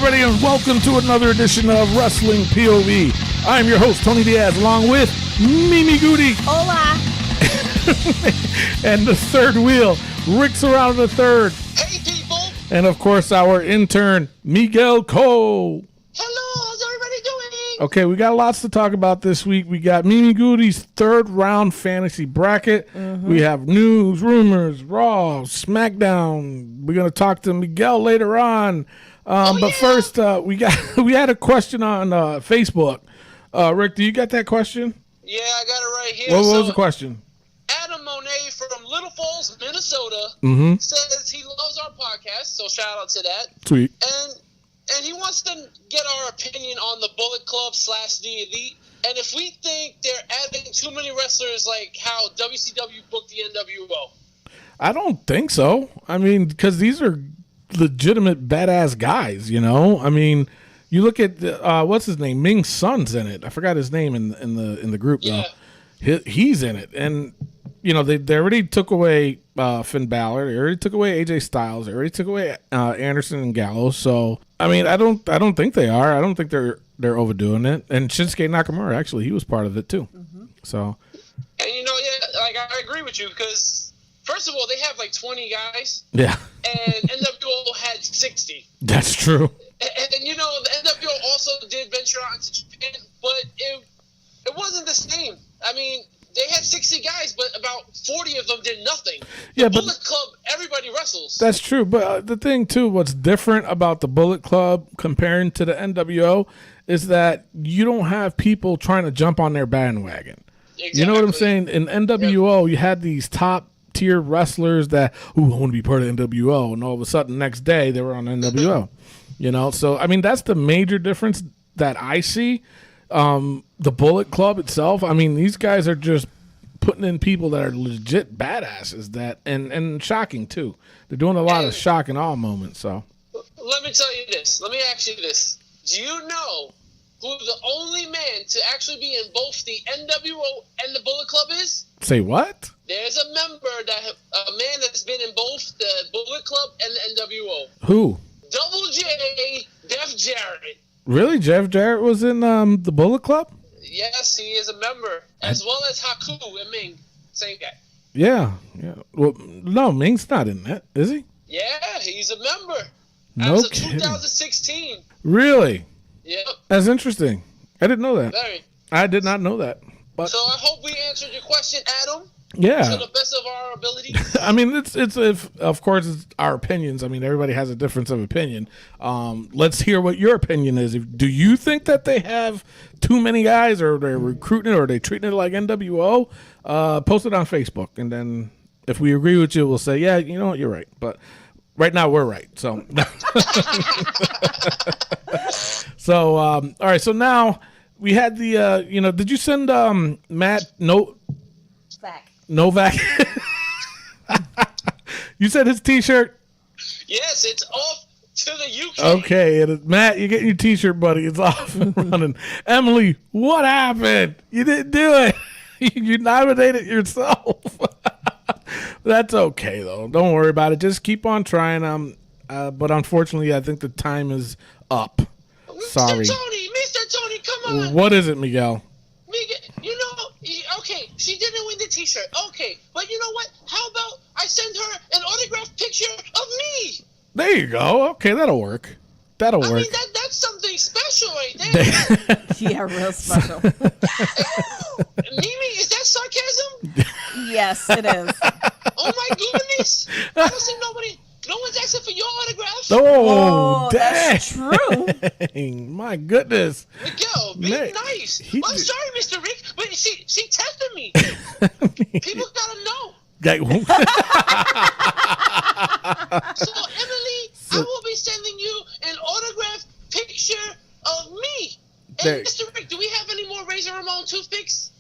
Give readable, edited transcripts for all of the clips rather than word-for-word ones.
everybody, and welcome to another edition of Wrestling POV. I'm your host, Tony Diaz, along with Mimi Goody. Hola. And the third wheel, Rick's around the third. Hey, people. And, of course, our intern, Miguel Cole. Hello, how's everybody doing? Okay, we got lots to talk about this week. We got Mimi Goody's third round fantasy bracket. We have news, rumors, Raw, SmackDown. We're going to talk to Miguel later on. But first, we had a question on Facebook. Rick, do you got that question? Yeah, I got it right here. What was the question? Adam Monet from Little Falls, Minnesota, says he loves our podcast, so shout out to that. Sweet. And he wants to get our opinion on the Bullet Club / The Elite, and if we think they're adding too many wrestlers like how WCW booked the NWO. I don't think so. I mean, because these are legitimate badass guys, you know? I mean, you look at what's his name? Ming's son's in it. I forgot his name in the group though. He's in it. And you know, they already took away Finn Balor, they already took away AJ Styles, they already took away Anderson and Gallows. So I mean, I don't think they are. I don't think they're overdoing it. And Shinsuke Nakamura, actually, he was part of it too. So and you know, like I agree with you because first of all, they have like 20 guys. Yeah. And NWO had 60. That's true. And you know, the NWO also did venture out into Japan, but it wasn't the same. I mean, they had 60 guys, but about 40 of them did nothing. The Bullet Club, everybody wrestles. That's true. But the thing, too, what's different about the Bullet Club comparing to the NWO is that you don't have people trying to jump on their bandwagon. Exactly. You know what I'm saying? In NWO, you had these top-tier wrestlers that, I want to be part of NWO, and all of a sudden, next day, they were on NWO. You know? So, I mean, that's the major difference that I see. The Bullet Club itself, I mean, these guys are just putting in people that are legit badasses and shocking too. They're doing a lot of shock and awe moments. So let me tell you this. Let me ask you this. Do you know who the only man to actually be in both the NWO and the Bullet Club is? Say what? There's a man that's been in both the Bullet Club and the NWO. Who? Double J, Jeff Jarrett. Really? Jeff Jarrett was in the Bullet Club? Yes, he is a member, as well as Haku and Ming. Same guy. Yeah. Well, no, Ming's not in that, is he? Yeah, he's a member. No As of kidding. 2016. Really? Yep. That's interesting. I didn't know that. Very. I did not know that. But so I hope we answered your question, Adam. Yeah. To the best of our abilities. I mean, it's of course it's our opinions. I mean, everybody has a difference of opinion. Let's hear what your opinion is. Do you think that they have too many guys, or they're recruiting it, or they treating it like NWO? Post it on Facebook, and then if we agree with you, we'll say, yeah, you know what, you're right. But right now, we're right. So, all right. So now we had the, did you send Matt Novak? You said his T-shirt? Yes, it's off to the UK. Okay, and Matt, you're getting your T-shirt, buddy. It's off and running. Emily, what happened? You didn't do it. You nominated yourself. That's okay, though. Don't worry about it. Just keep on trying. But unfortunately, I think the time is up. Sorry. Mr. Tony, come on. What is it, Miguel? You know, okay, she didn't win the T-shirt. Okay, but you know what? How about I send her an autographed picture of me? There you go. Okay, that'll work. I mean, that's something special right there. Yeah, real special. Mimi, is that sarcasm? Yes, it is. Oh my goodness! I don't see no one's asking for your autograph. Oh, dang. That's true. Dang, my goodness. Miguel, be nice. I'm sorry, Mr. Rick, but she tested me. People gotta know. So, Emily, I will be sending you an autographed picture of me. And Mr. Rick, do we have any more Razor Ramon toothpicks?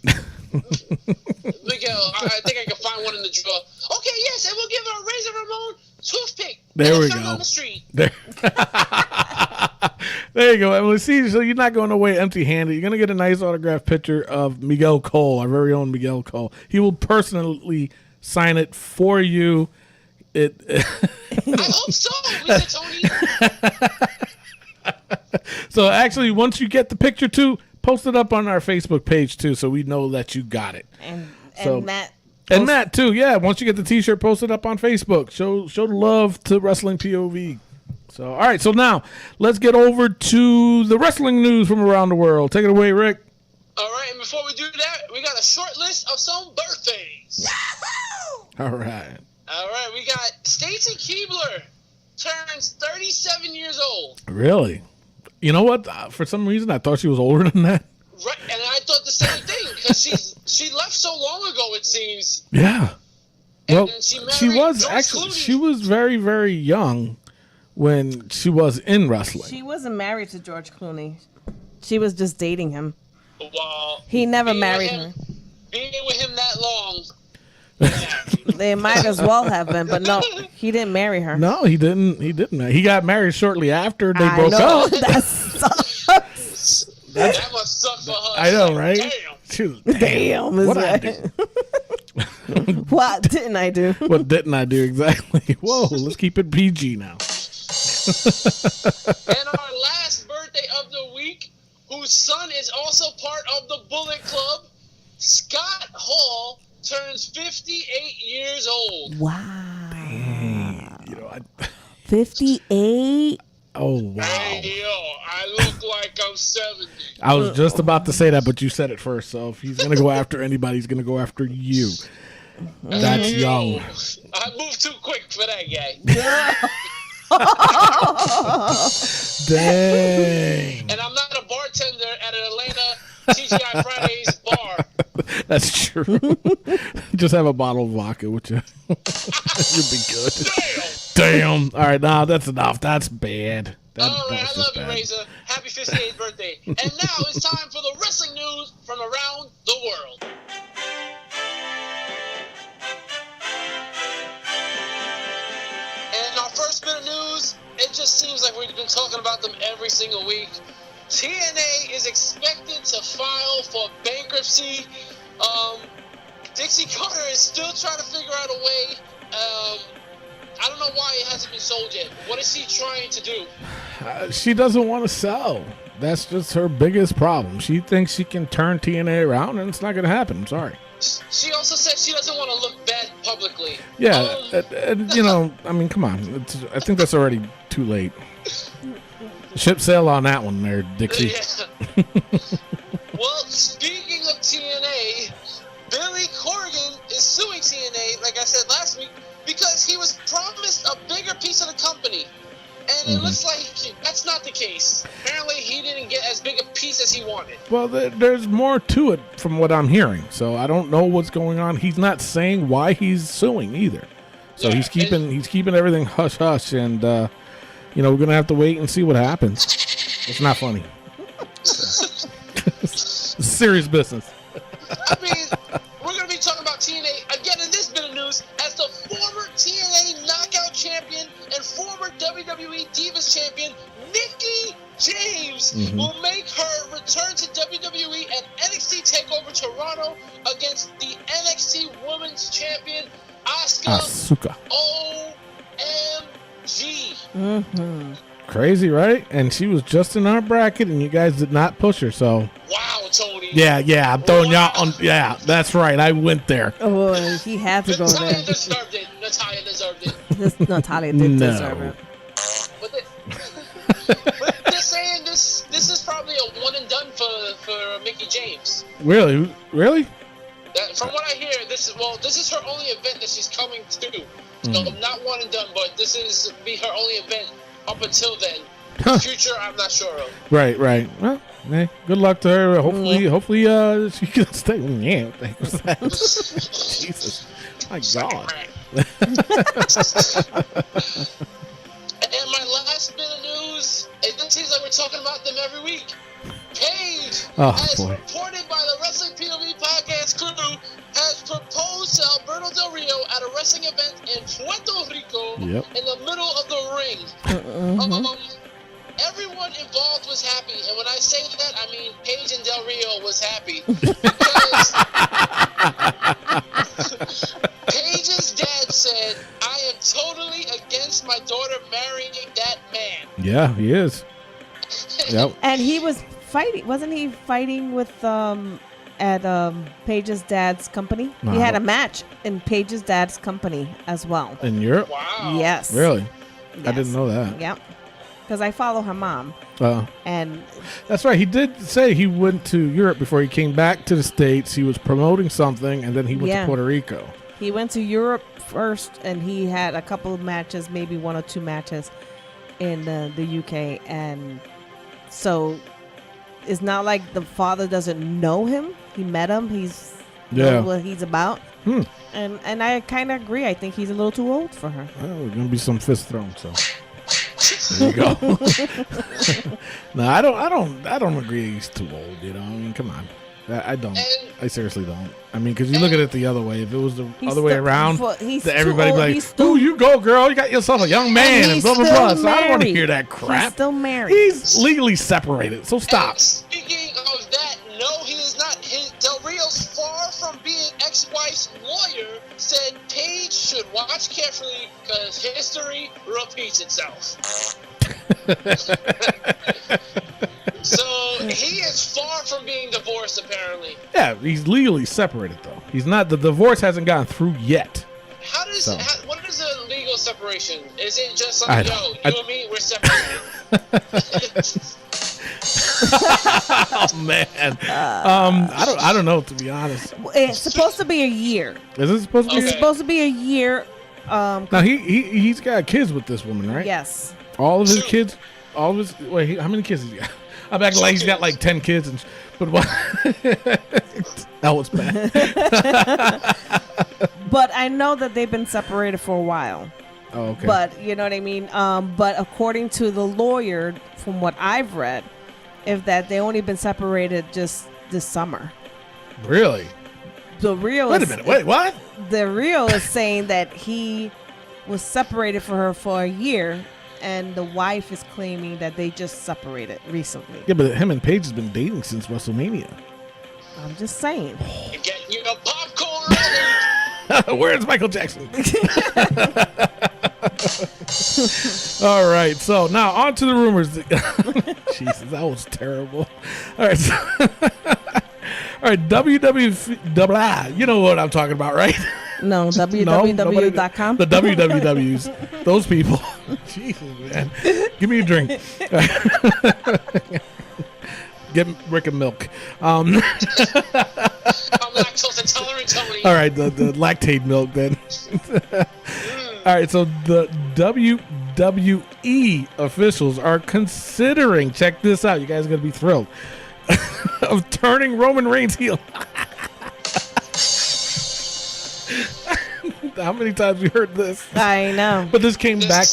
Miguel, I think I can find one in the drawer. Okay, yes, and we'll give her a Razor Ramon toothpick. There we go. On the street. There you go, Emily. See, so you're not going away empty-handed. You're going to get a nice autographed picture of Miguel Cole, our very own Miguel Cole. He will personally sign it for you. I hope so, Mr. Tony. So actually, once you get the picture too, post it up on our Facebook page too, so we know that you got it. And So- Matt. And Matt too, yeah. Once you get the T-shirt, post it up on Facebook. Show the love to Wrestling POV. So all right, so now let's get over to the wrestling news from around the world. Take it away, Rick. All right, and before we do that, we got a short list of some birthdays. All right. All right, we got Stacy Keebler turns 37 years old. Really? You know what? For some reason, I thought she was older than that. Right, and I thought the same thing because she left so long ago. It seems. Yeah. Well, then she married was George actually Clooney. she was very, very young when she was in wrestling. She wasn't married to George Clooney. She was just dating him. Well, He never being married with him, her. Being with him that long. They might as well have been, but no, he didn't marry her. No, he didn't. He didn't. He got married shortly after they I broke know. up. That sucks. That must suck for her. I know, right? Damn. She was, Damn, is what I that- do? What didn't I do? What didn't I do exactly? Whoa, let's keep it PG now. And our last birthday of the week, whose son is also part of the Bullet Club, Scott Hall, turns 58 years old. Wow. You know, 58? oh wow. Hey, yo, I look like I'm 70. I was just about to say that, but you said it first. So if he's gonna go after anybody, he's gonna go after you. That's young. I moved too quick for that guy. Dang. And I'm not a bartender at an Atlanta TGI Fridays bar. That's true. Just have a bottle of vodka with you. You'll be good. Damn. Damn. All right, nah, that's enough. That's bad. All right, was I just love you, bad. Razor. Happy 58th birthday. And now it's time for the wrestling news from around the world. And our first bit of news, it just seems like we've been talking about them every single week. TNA is expected to file for bankruptcy. Dixie Carter is still trying to figure out a way. I don't know why it hasn't been sold yet. What is she trying to do? She doesn't want to sell. That's just her biggest problem. She thinks she can turn TNA around, and it's not going to happen. I'm sorry. She also said she doesn't want to look bad publicly. Yeah, you know, I mean, come on. I think that's already too late. Ship sail on that one there, Dixie. Yeah. Well, speaking of TNA, Billy Corgan is suing TNA, like I said last week, because he was promised a bigger piece of the company. And it looks like that's not the case. Apparently, he didn't get as big a piece as he wanted. Well, there's more to it from what I'm hearing. So I don't know what's going on. He's not saying why he's suing either. So Yeah, he's keeping everything hush hush, and you know, we're gonna have to wait and see what happens. It's not funny. It's serious business. I mean, we're going to be talking about TNA again in this bit of news as the former TNA Knockout Champion and former WWE Divas Champion, Nikki James, will make her return to WWE at NXT TakeOver Toronto against the NXT Women's Champion, Asuka. OMG. Crazy, right? And she was just in our bracket, and you guys did not push her. So Wow, Tony. yeah, I'm throwing y'all on. Yeah, that's right. I went there. Oh, he had to go Natalia there. deserved it. Natalia deserved it. Natalia did No. deserve it. But just saying, this is probably a one and done for Mickey James. Really? From what I hear, this is her only event that she's coming to. So not one and done, but this is be her only event up until then. Huh. Future, I'm not sure of. Right. Well, hey, good luck to her. Hopefully, she can stay. Yeah, thanks. Jesus, my God. And my last bit of news, it seems like we're talking about them every week. Paige, as reported by the Wrestling POV podcast crew, has proposed to Alberto Del Rio at a wrestling event in Puerto Rico in the middle of the ring. Everyone involved was happy, and when I say that, I mean Paige and Del Rio was happy. Because Paige's dad said, "I am totally against my daughter marrying that man." Yeah, he is. Yep. And he was fighting. Wasn't he fighting with at Paige's dad's company? No. He had a match in Paige's dad's company as well. In Europe? Wow. Yes. Really? Yes. I didn't know that. Yep. Because I follow her mom. And that's right. He did say he went to Europe before he came back to the States. He was promoting something, and then he went to Puerto Rico. He went to Europe first, and he had a couple of matches, maybe 1 or 2 matches in the UK. And so it's not like the father doesn't know him. He met him. He's knows what he's about. And I kind of agree. I think he's a little too old for her. Well, there's gonna be some fist thrown. So there you go. No, I don't agree. He's too old. You know, I mean, come on. I don't. I seriously don't. I mean, because you look at it the other way. If it was the other way around, everybody be like, "Ooh, you go, girl. You got yourself a young man," and blah blah blah. So I don't want to hear that crap. He's still married. He's legally separated. So stop. And speaking of that, no, he is not. Del Rio's far from being ex-wife's lawyer. Said Paige should watch carefully because history repeats itself. So he is far from being divorced, apparently. Yeah, he's legally separated though. He's not. The divorce hasn't gone through yet. What is a legal separation? Is it just like, you and me, we're separated? Oh man, I don't know, to be honest. It's supposed to be a year. Is it supposed to be? It's supposed to be a year. Now he's got kids with this woman, right? Yes. All of his kids. All of his. Wait, how many kids has he got? I'm acting like he's got like 10 kids, but what? That was bad. But I know that they've been separated for a while. Oh, okay. But you know what I mean. But according to the lawyer, from what I've read, is that they only been separated just this summer. Really? The real. Wait a minute. Wait, what? The real is saying that he was separated for her for a year, and the wife is claiming that they just separated recently. Yeah, but him and Paige has been dating since WrestleMania. I'm just saying. You get popcorn ready. Where's Michael Jackson? All right, so now on to the rumors. Jesus, that was terrible. All right, so all right, WWE, you know what I'm talking about, right? No, www.com. The WWWs, those people. Jesus, man. Give me a drink. Get Rick a milk. I'm lactose intolerant, Tony. All right, the lactate milk then. All right, so the WWE officials are considering, check this out, you guys are going to be thrilled, of turning Roman Reigns heel. How many times we heard this? I know. But this came back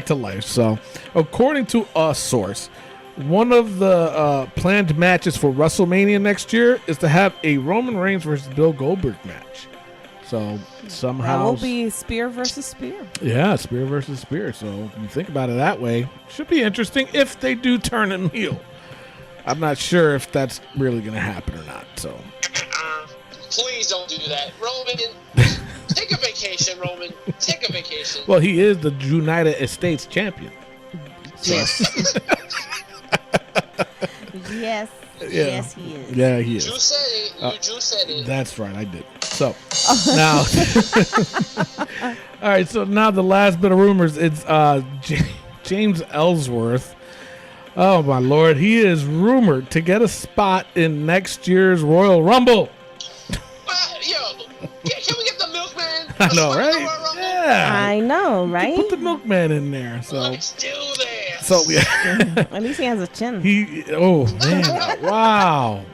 to life. So, according to a source, one of the planned matches for WrestleMania next year is to have a Roman Reigns versus Bill Goldberg match. So somehow that will be spear versus spear. Yeah, spear versus spear. So if you think about it that way, should be interesting if they do turn him heel. I'm not sure if that's really going to happen or not. So please don't do that, Roman. Take a vacation, Roman. Take a vacation. Well, he is the United States champion. Yes. Yes. Yeah. Yes, he is. Yeah, he is. You said it. You just said it. That's right, I did. So now, all right. So now the last bit of rumors. It's James Ellsworth. Oh my Lord, he is rumored to get a spot in next year's Royal Rumble. Can we get the milkman? I know, right? Yeah, I know, right? Put the milkman in there. So let's do this. So yeah. At least he has a chin. Oh man! Wow!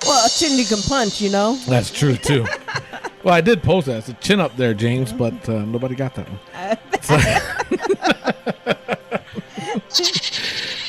Well, a chin you can punch, you know. That's true too. Well, I did post that. It's a chin up there, James, but nobody got that one.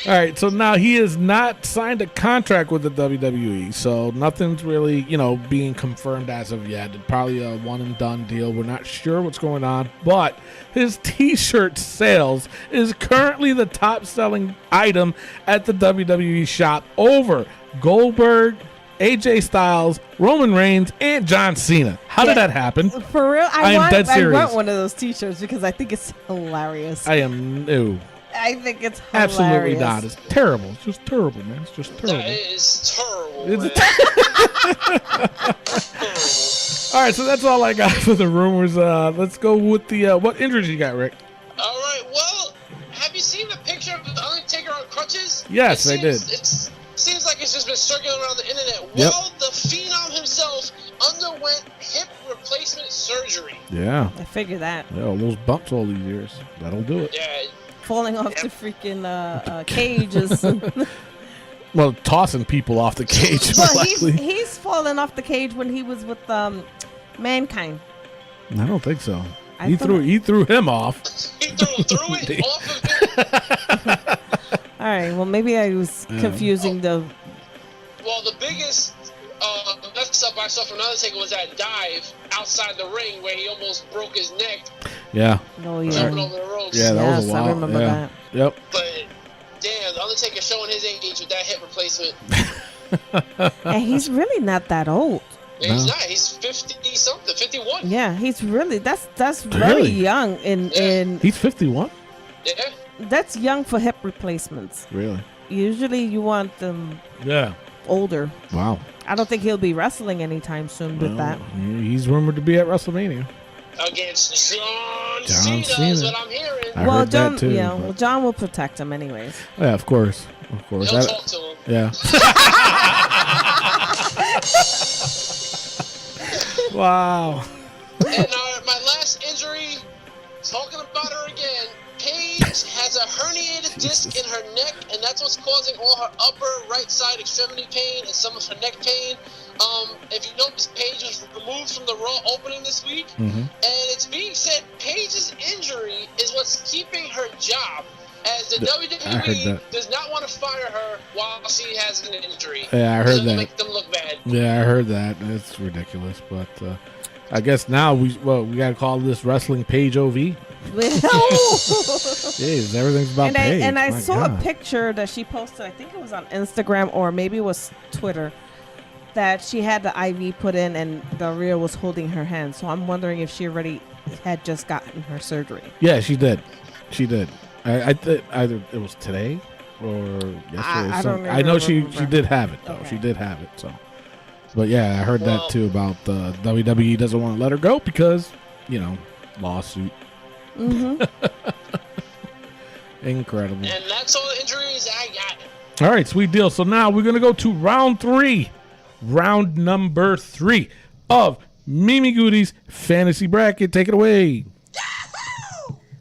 All right, so now he has not signed a contract with the WWE, so nothing's really, being confirmed as of yet. Probably a one and done deal. We're not sure what's going on, but his T-shirt sales is currently the top selling item at the WWE shop over Goldberg, AJ Styles, Roman Reigns, and John Cena. How did that happen? For real? I am dead serious. I want one of those T-shirts because I think it's hilarious. I am new. I think it's hilarious. Absolutely not. It's terrible. It's just terrible, man. It's just terrible. That is terrible, man. All right, so that's all I got for the rumors. Let's go with the what injuries you got, Rick? All right. Well, have you seen the picture of the Undertaker on crutches? Yes, I did. It seems like it's just been circulating around the internet. Yep. Well, the Phenom himself underwent hip replacement surgery. Yeah. I figured that. Yeah, all those bumps all these years. That'll do it. Yeah. Falling off the freaking cages. Well, tossing people off the cage. Well, he's fallen off the cage when he was with Mankind. I don't think so. I He threw him off. He threw it off of him. All right. Well, maybe I was confusing the. Well, the biggest mess up I saw from Undertaker was that dive outside the ring where he almost broke his neck. Yeah. Oh, yeah. Jumping over the ropes. Yeah, that was a while. I remember that. Yep. But damn, the Undertaker showing his age with that hip replacement. And he's really not that old. He's not. He's 50 something, 51. Yeah, he's really that's very Really? young in He's 51? Yeah. that's young for hip replacements. Really? Usually you want them Yeah. older. Wow. I don't think he'll be wrestling anytime soon with that. He's rumored to be at WrestleMania. Against John Cena. Cena is what I'm hearing. I Well, heard John, that too. yeah, but- well, John will protect him anyways. Yeah, of course. Of course. He'll talk to him. Yeah. Wow. And my last injury, talking about her again, Paige has a herniated disc in her neck, and that's what's causing all her upper right side extremity pain and some of her neck pain. If you notice, Paige was removed from the Raw opening this week, and it's being said Paige's injury is what's keeping her job, as the WWE does not want to fire her while she has an injury. Yeah, I heard that. Make them look bad. Yeah, I heard that. It's ridiculous, but I guess now we gotta call this wrestling Paige OV. Jeez, everything's about Paige. And I My saw God. a picture that she posted. I think it was on Instagram or maybe it was Twitter. That she had the IV put in and the real was holding her hand. So I'm wondering if she already had just gotten her surgery. Yeah, she did. She did. I think either it was today or yesterday. I don't I know she remember. did have it though. Okay. She did have it. So, but yeah, I heard that too about WWE doesn't want to let her go because lawsuit. Mm-hmm. Incredible. And that's all the injuries I got. All right, sweet deal. So now we're going to go to round 3. Round number 3 of Mimi Goodies Fantasy Bracket. Take it away.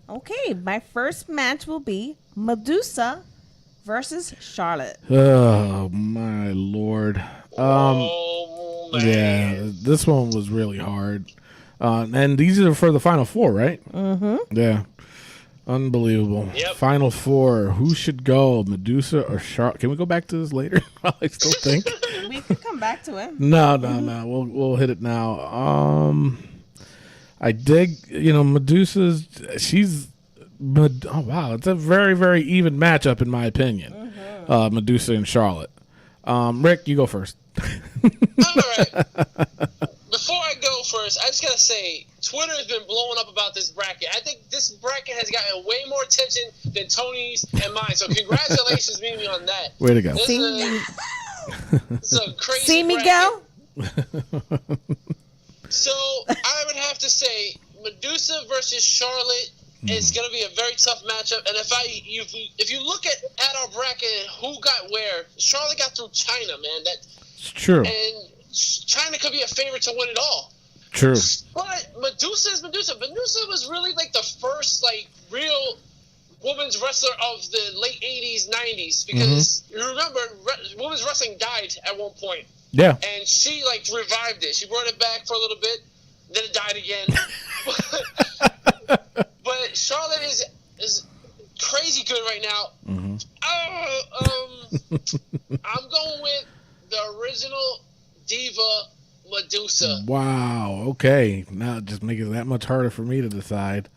Okay, my first match will be Medusa versus Charlotte. Oh, my Lord. Oh, man. Yeah, this one was really hard. And these are for the Final Four, right? Mm-hmm. Yeah. Unbelievable. Yep. Final Four. Who should go, Medusa or Charlotte? Can we go back to this later? I still think. We can come back to it. No. We'll hit it now. I dig. Medusa's. Oh wow, it's a very very even matchup in my opinion. Mm-hmm. Medusa and Charlotte. Rick, you go first. All right. Before I go first, I just gotta say, Twitter has been blowing up about this bracket. I think this bracket has gotten way more attention than Tony's and mine. So congratulations, Mimi, on that. Way to go. This is a crazy See, bracket. Miguel? So I would have to say, Medusa versus Charlotte is going to be a very tough matchup. And if you look at our bracket, who got where, Charlotte got through China, man. It's true. And China could be a favorite to win it all. True. But Medusa is Medusa. Medusa was really like the first real women's wrestler of the late 80s, 90s. Because you remember, women's wrestling died at one point. Yeah. And she revived it. She brought it back for a little bit, then it died again. But Charlotte is crazy good right now. Mm-hmm. I'm going with the original diva Medusa. Wow. Okay. Now it just makes it that much harder for me to decide.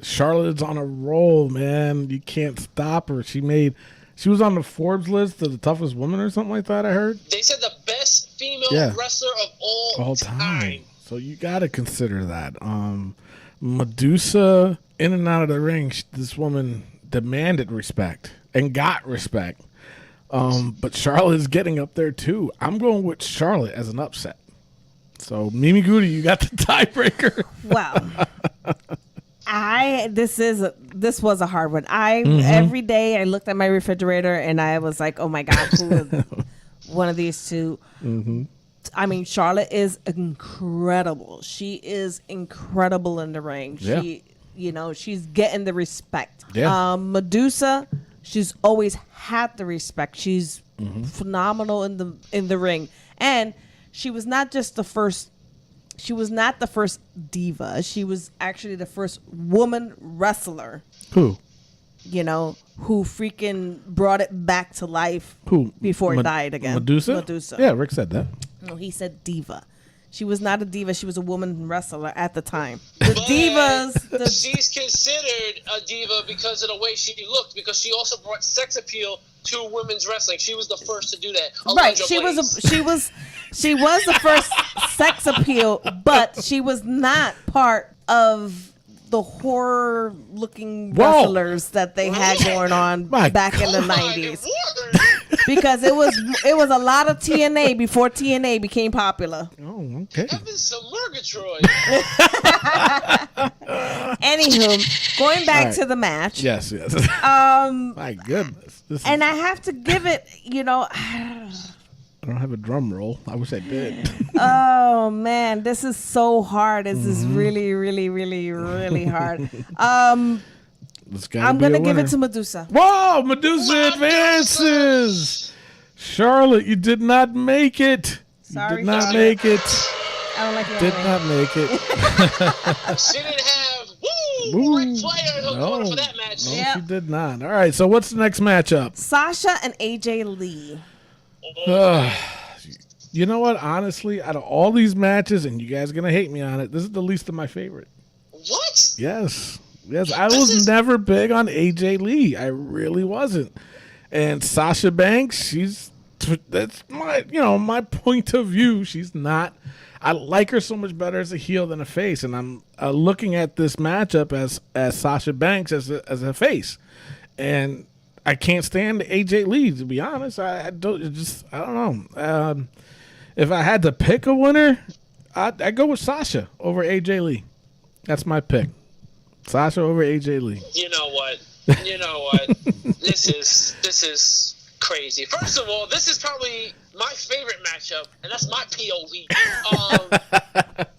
Charlotte's on a roll, man. You can't stop her. She was on the Forbes list of the toughest woman or something like that, I heard. They said the best female wrestler of all time. So you got to consider that. Medusa, in and out of the ring, this woman demanded respect and got respect. But Charlotte is getting up there too. I'm going with Charlotte as an upset. So Mimi Goody, you got the tiebreaker. Well, this was a hard one. Every day I looked at my refrigerator and I was like, oh my God, who is one of these two? Mm-hmm. I mean, Charlotte is incredible. She is incredible in the ring. Yeah. She's getting the respect. Yeah. Medusa, she's always had the respect. She's phenomenal in the ring. And she was not just the first. She was not the first diva. She was actually the first woman wrestler. Who? Who freaking brought it back to life. Who? Before it died again. Medusa? Yeah, Rick said that. No, he said diva. She was not a diva. She was a woman wrestler at the time. She's considered a diva because of the way she looked, because she also brought sex appeal to women's wrestling. She was the first to do that. Right. She was the first sex appeal, but she was not part of the horror-looking wrestlers that they had going on back in the 90s. Because it was a lot of TNA before TNA became popular. Oh, okay. Heaven's some Murgatroyd. Anywho, going back to the match. Yes. My goodness. I have to give it, I don't have a drum roll. I wish I did. Oh man, this is so hard. This is really, really, really, really hard. I'm gonna give it to Medusa. Whoa, Medusa advances. Charlotte, you did not make it. Sorry, you did not make it. I don't like it. Did not make it. She didn't have Ric Flair in her corner for that match. No, she did not. All right, so what's the next matchup? Sasha and AJ Lee. You know what? Honestly, out of all these matches, and you guys are gonna hate me on it, this is the least of my favorite. What? Yes. I was never big on AJ Lee. I really wasn't. And Sasha Banks, that's my point of view. She's not. I like her so much better as a heel than a face, and I'm looking at this matchup as Sasha Banks as a face, and I can't stand AJ Lee, to be honest. I don't know. If I had to pick a winner, I'd go with Sasha over AJ Lee. That's my pick. Sasha over AJ Lee. You know what? This is crazy. First of all, this is probably my favorite matchup, and that's my POV.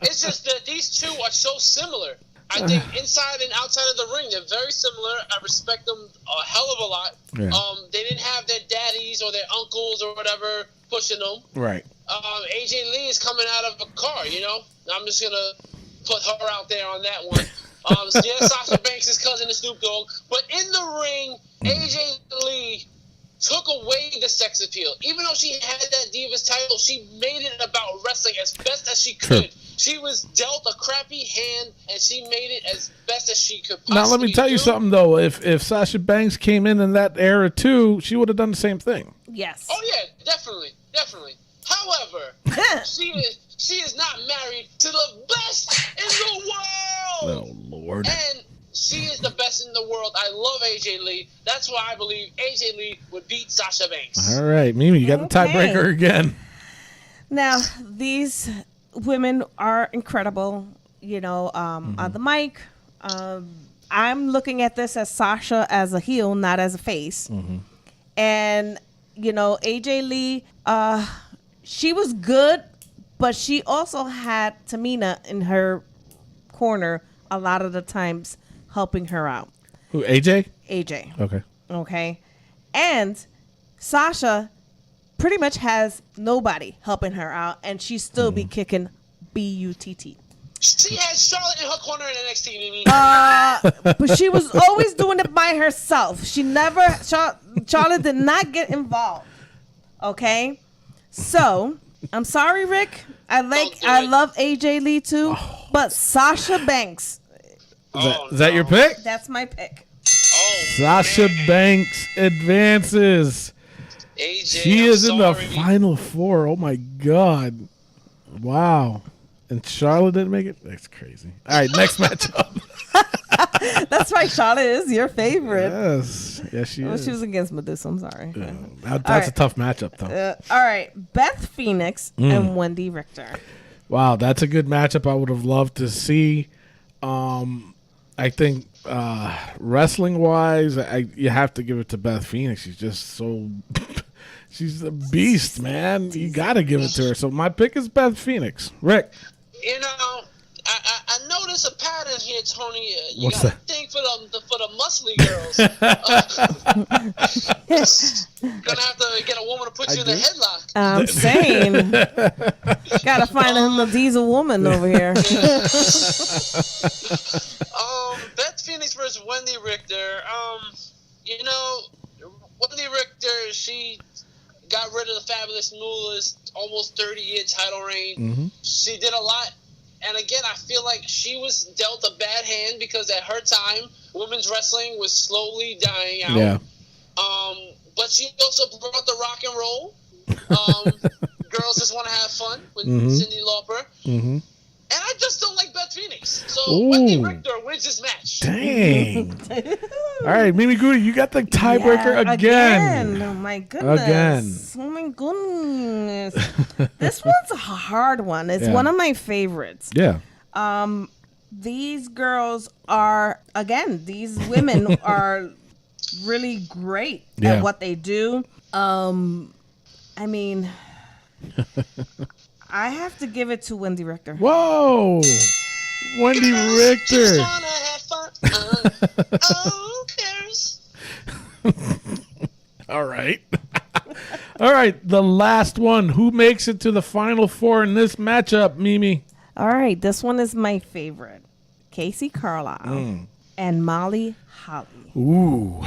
It's just that these two are so similar. I think inside and outside of the ring, they're very similar. I respect them a hell of a lot. Yeah. They didn't have their daddies or their uncles or whatever pushing them. Right. AJ Lee is coming out of a car, I'm just going to put her out there on that one. Sasha Banks' cousin is Snoop Dogg. But in the ring, AJ Lee took away the sex appeal. Even though she had that Divas title, she made it about wrestling as best as she could. True. She was dealt a crappy hand, and she made it as best as she could possibly Now, let me tell you something, though. If Sasha Banks came in that era, too, she would have done the same thing. Yes. Oh, yeah, definitely. However, she is not married to the best in the world. Oh, Lord. And she is the best in the world. I love AJ Lee. That's why I believe AJ Lee would beat Sasha Banks. All right, Mimi, you got the tiebreaker again. Now, these women are incredible, on the mic. I'm looking at this as Sasha as a heel, not as a face. Mm-hmm. And, AJ Lee, she was good, but she also had Tamina in her corner a lot of the times helping her out. Who, AJ? AJ. Okay. And Sasha pretty much has nobody helping her out, and she still be kicking BUTT. She had Charlotte in her corner in NXT, Mimi. But she was always doing it by herself. Charlotte did not get involved. Okay? So, I'm sorry, Rick. I love AJ Lee too, but Sasha Banks. Is that your pick? That's my pick. Sasha Banks advances. AJ, she is in the final four. Oh my God. Wow. And Charlotte didn't make it? That's crazy. All right, next matchup. That's right. Charlotte is your favorite. Yes, she is. She was against Medusa. I'm sorry. That's a tough matchup, though. All right, Beth Phoenix and Wendy Richter. Wow, that's a good matchup. I would have loved to see. I think wrestling wise, you have to give it to Beth Phoenix. She's just so. She's a beast, man. You got to give it to her. So my pick is Beth Phoenix. Rick. You know, I notice a pattern here, Tony. You What's got to that? think for the muscly girls. Gonna have to get a woman to put you in the headlock. I'm saying, gotta find him a diesel woman over here. Beth Phoenix versus Wendy Richter. You know, Wendy Richter, she got rid of the Fabulous Moolah's almost 30-year title reign. Mm-hmm. She did a lot. And again, I feel like she was dealt a bad hand because at her time, women's wrestling was slowly dying out. Yeah. But she also brought the rock and roll. Girls just want to have fun with Cyndi Lauper. Mm-hmm. And I just don't like Beth Phoenix. So Wendy Richter wins this match. Dang. All right, Mimi Goody, you got the tiebreaker again. Oh, my goodness. Oh, my goodness. This one's a hard one. It's one of my favorites. Yeah. These girls are, again, these women are really great at what they do. I mean... I have to give it to Wendy Richter. Whoa! Wendy Richter. All right. All right. The last one. Who makes it to the final four in this matchup, Mimi? All right. This one is my favorite. Casey Carlisle and Molly Holly. Ooh.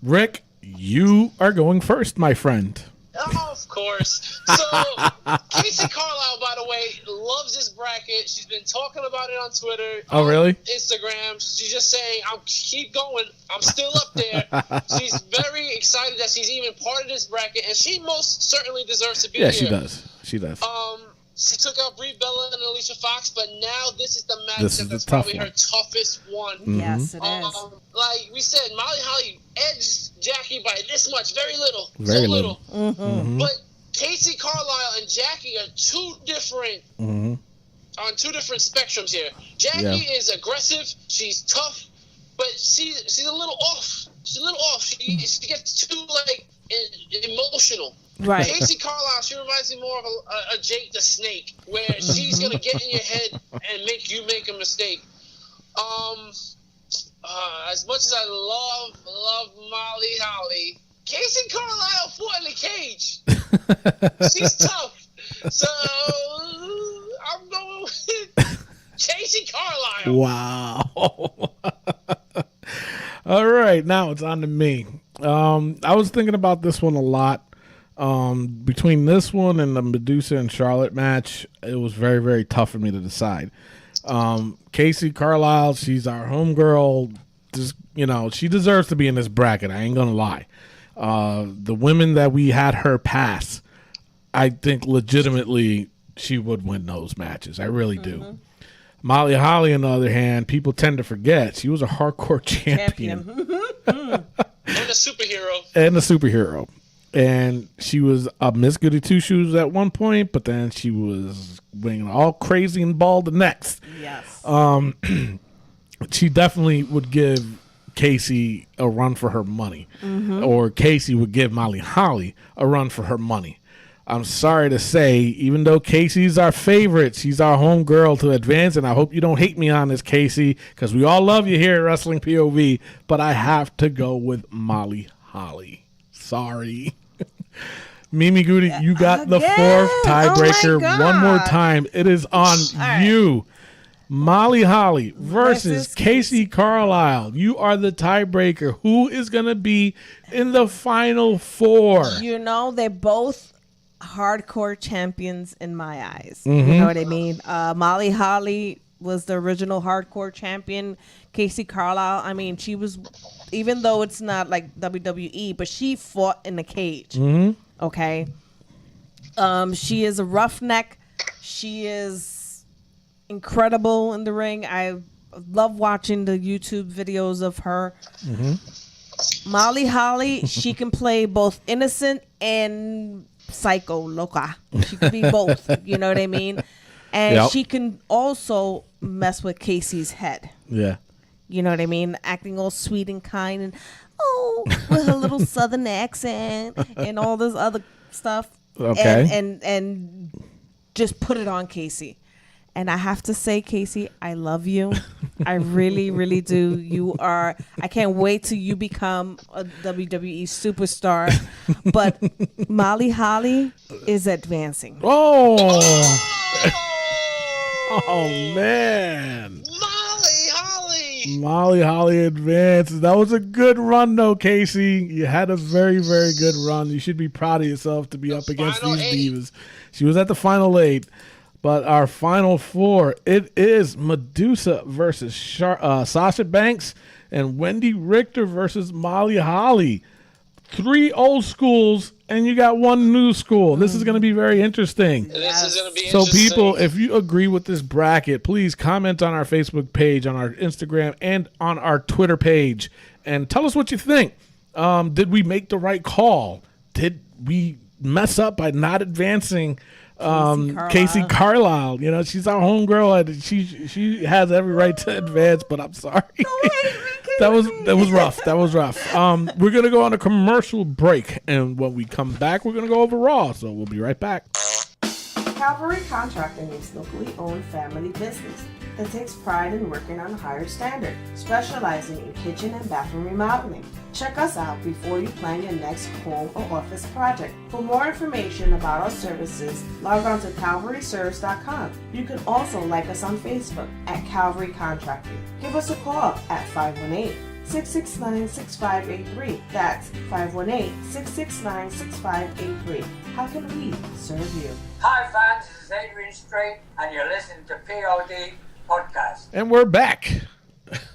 Rick, you are going first, my friend. Oh, of course. So, Casey Carlisle, by the way, loves this bracket. She's been talking about it on Twitter. Oh, really? Instagram. She's just saying, keep going. I'm still up there. She's very excited that she's even part of this bracket, and she most certainly deserves to be here. Yeah, she does. She does. She took out Brie Bella and Alicia Fox, but now this is the match that's one. probably her toughest one. Mm-hmm. Yes, it is. Like we said, Molly Holly edged Jacky by this much, very little. Very so little. Mm-hmm. But Casey Carlisle and Jacky are two different on two different spectrums here. Jacky is aggressive, she's tough, but she's a little off. She's a little off. She gets too emotional. Right. Casey Carlisle, she reminds me more of a Jake the Snake, where she's gonna get in your head and make you make a mistake. As much as I love Molly Holly, Casey Carlisle fought in the cage. She's tough, so I'm going with Casey Carlisle. Wow. All right, now it's on to me. I was thinking about this one a lot. Between this one and the Medusa and Charlotte match, it was very, very tough for me to decide. Casey Carlisle, she's our homegirl. Just, she deserves to be in this bracket. I ain't gonna lie. The women that we had her pass, I think legitimately she would win those matches. I really do. Molly Holly, on the other hand, people tend to forget she was a hardcore champion. And a superhero. And she was a Miss Goody Two Shoes at one point, but then she was being all crazy and bald the next. Yes. She definitely would give Casey a run for her money, or Casey would give Molly Holly a run for her money. I'm sorry to say, even though Casey's our favorite, she's our home girl to advance, and I hope you don't hate me on this, Casey, because we all love you here at Wrestling POV, but I have to go with Molly Holly. Sorry. Mimi Goody, you got the fourth tiebreaker. One more time. It is on you. Molly Holly versus Casey Carlisle. You are the tiebreaker. Who is going to be in the final four? They're both hardcore champions in my eyes. You know what I mean? Molly Holly was the original hardcore champion. Casey Carlisle, I mean, she was, even though it's not like WWE, but she fought in the cage. Okay? She is a roughneck. She is incredible in the ring. I love watching the YouTube videos of her. Molly Holly, she can play both innocent and psycho loca. She can be both. You know what I mean? And she can also mess with Casey's head. Yeah. You know what I mean? Acting all sweet and kind and with her little southern accent and all this other stuff. Okay. And just put it on Casey. And I have to say, Casey, I love you. I really, really do. You are. I can't wait till you become a WWE superstar. But Molly Holly is advancing. Oh man. Molly Holly advances. That was a good run, though, Casey. You had a very, very good run. You should be proud of yourself to be up against these divas. She was at the final 8. But our final 4, it is Medusa versus Sasha Banks and Wendy Richter versus Molly Holly. 3 old schools, and you got 1 new school. This is going to be very interesting. This is going to be so interesting. People, if you agree with this bracket, please comment on our Facebook page, on our Instagram, and on our Twitter page. And tell us what you think. Did we make the right call? Did we mess up by not advancing Casey Carlisle? You know, she's our homegirl, and she has every right to advance, but I'm sorry. That was rough. That was rough. We're gonna go on a commercial break, and when we come back, we're gonna go over Raw. So we'll be right back. Calvary Contracting is locally owned family business that takes pride in working on a higher standard, specializing in kitchen and bathroom remodeling. Check us out before you plan your next home or office project. For more information about our services, log on to calvaryservice.com. You can also like us on Facebook at Calvary Contracting. Give us a call at 518-669-6583. That's 518-669-6583. How can we serve you? Hi fans, this is Adrian Strait, and you're listening to POD Podcast. And we're back.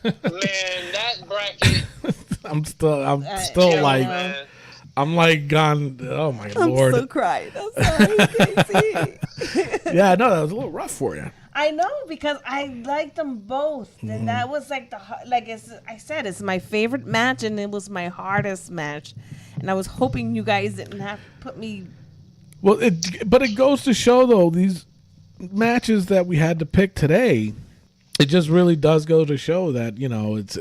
Man, that bracket. I'm still like, man. I'm like gone. Oh my Lord! I'm so crying. I'm sorry, Casey. Yeah, I know that was a little rough for you. I know, because I liked them both, and that was like I said, it's my favorite match, and it was my hardest match, and I was hoping you guys didn't have to put me. Well, but it goes to show though, these matches that we had to pick today, it just really does go to show that, you know, it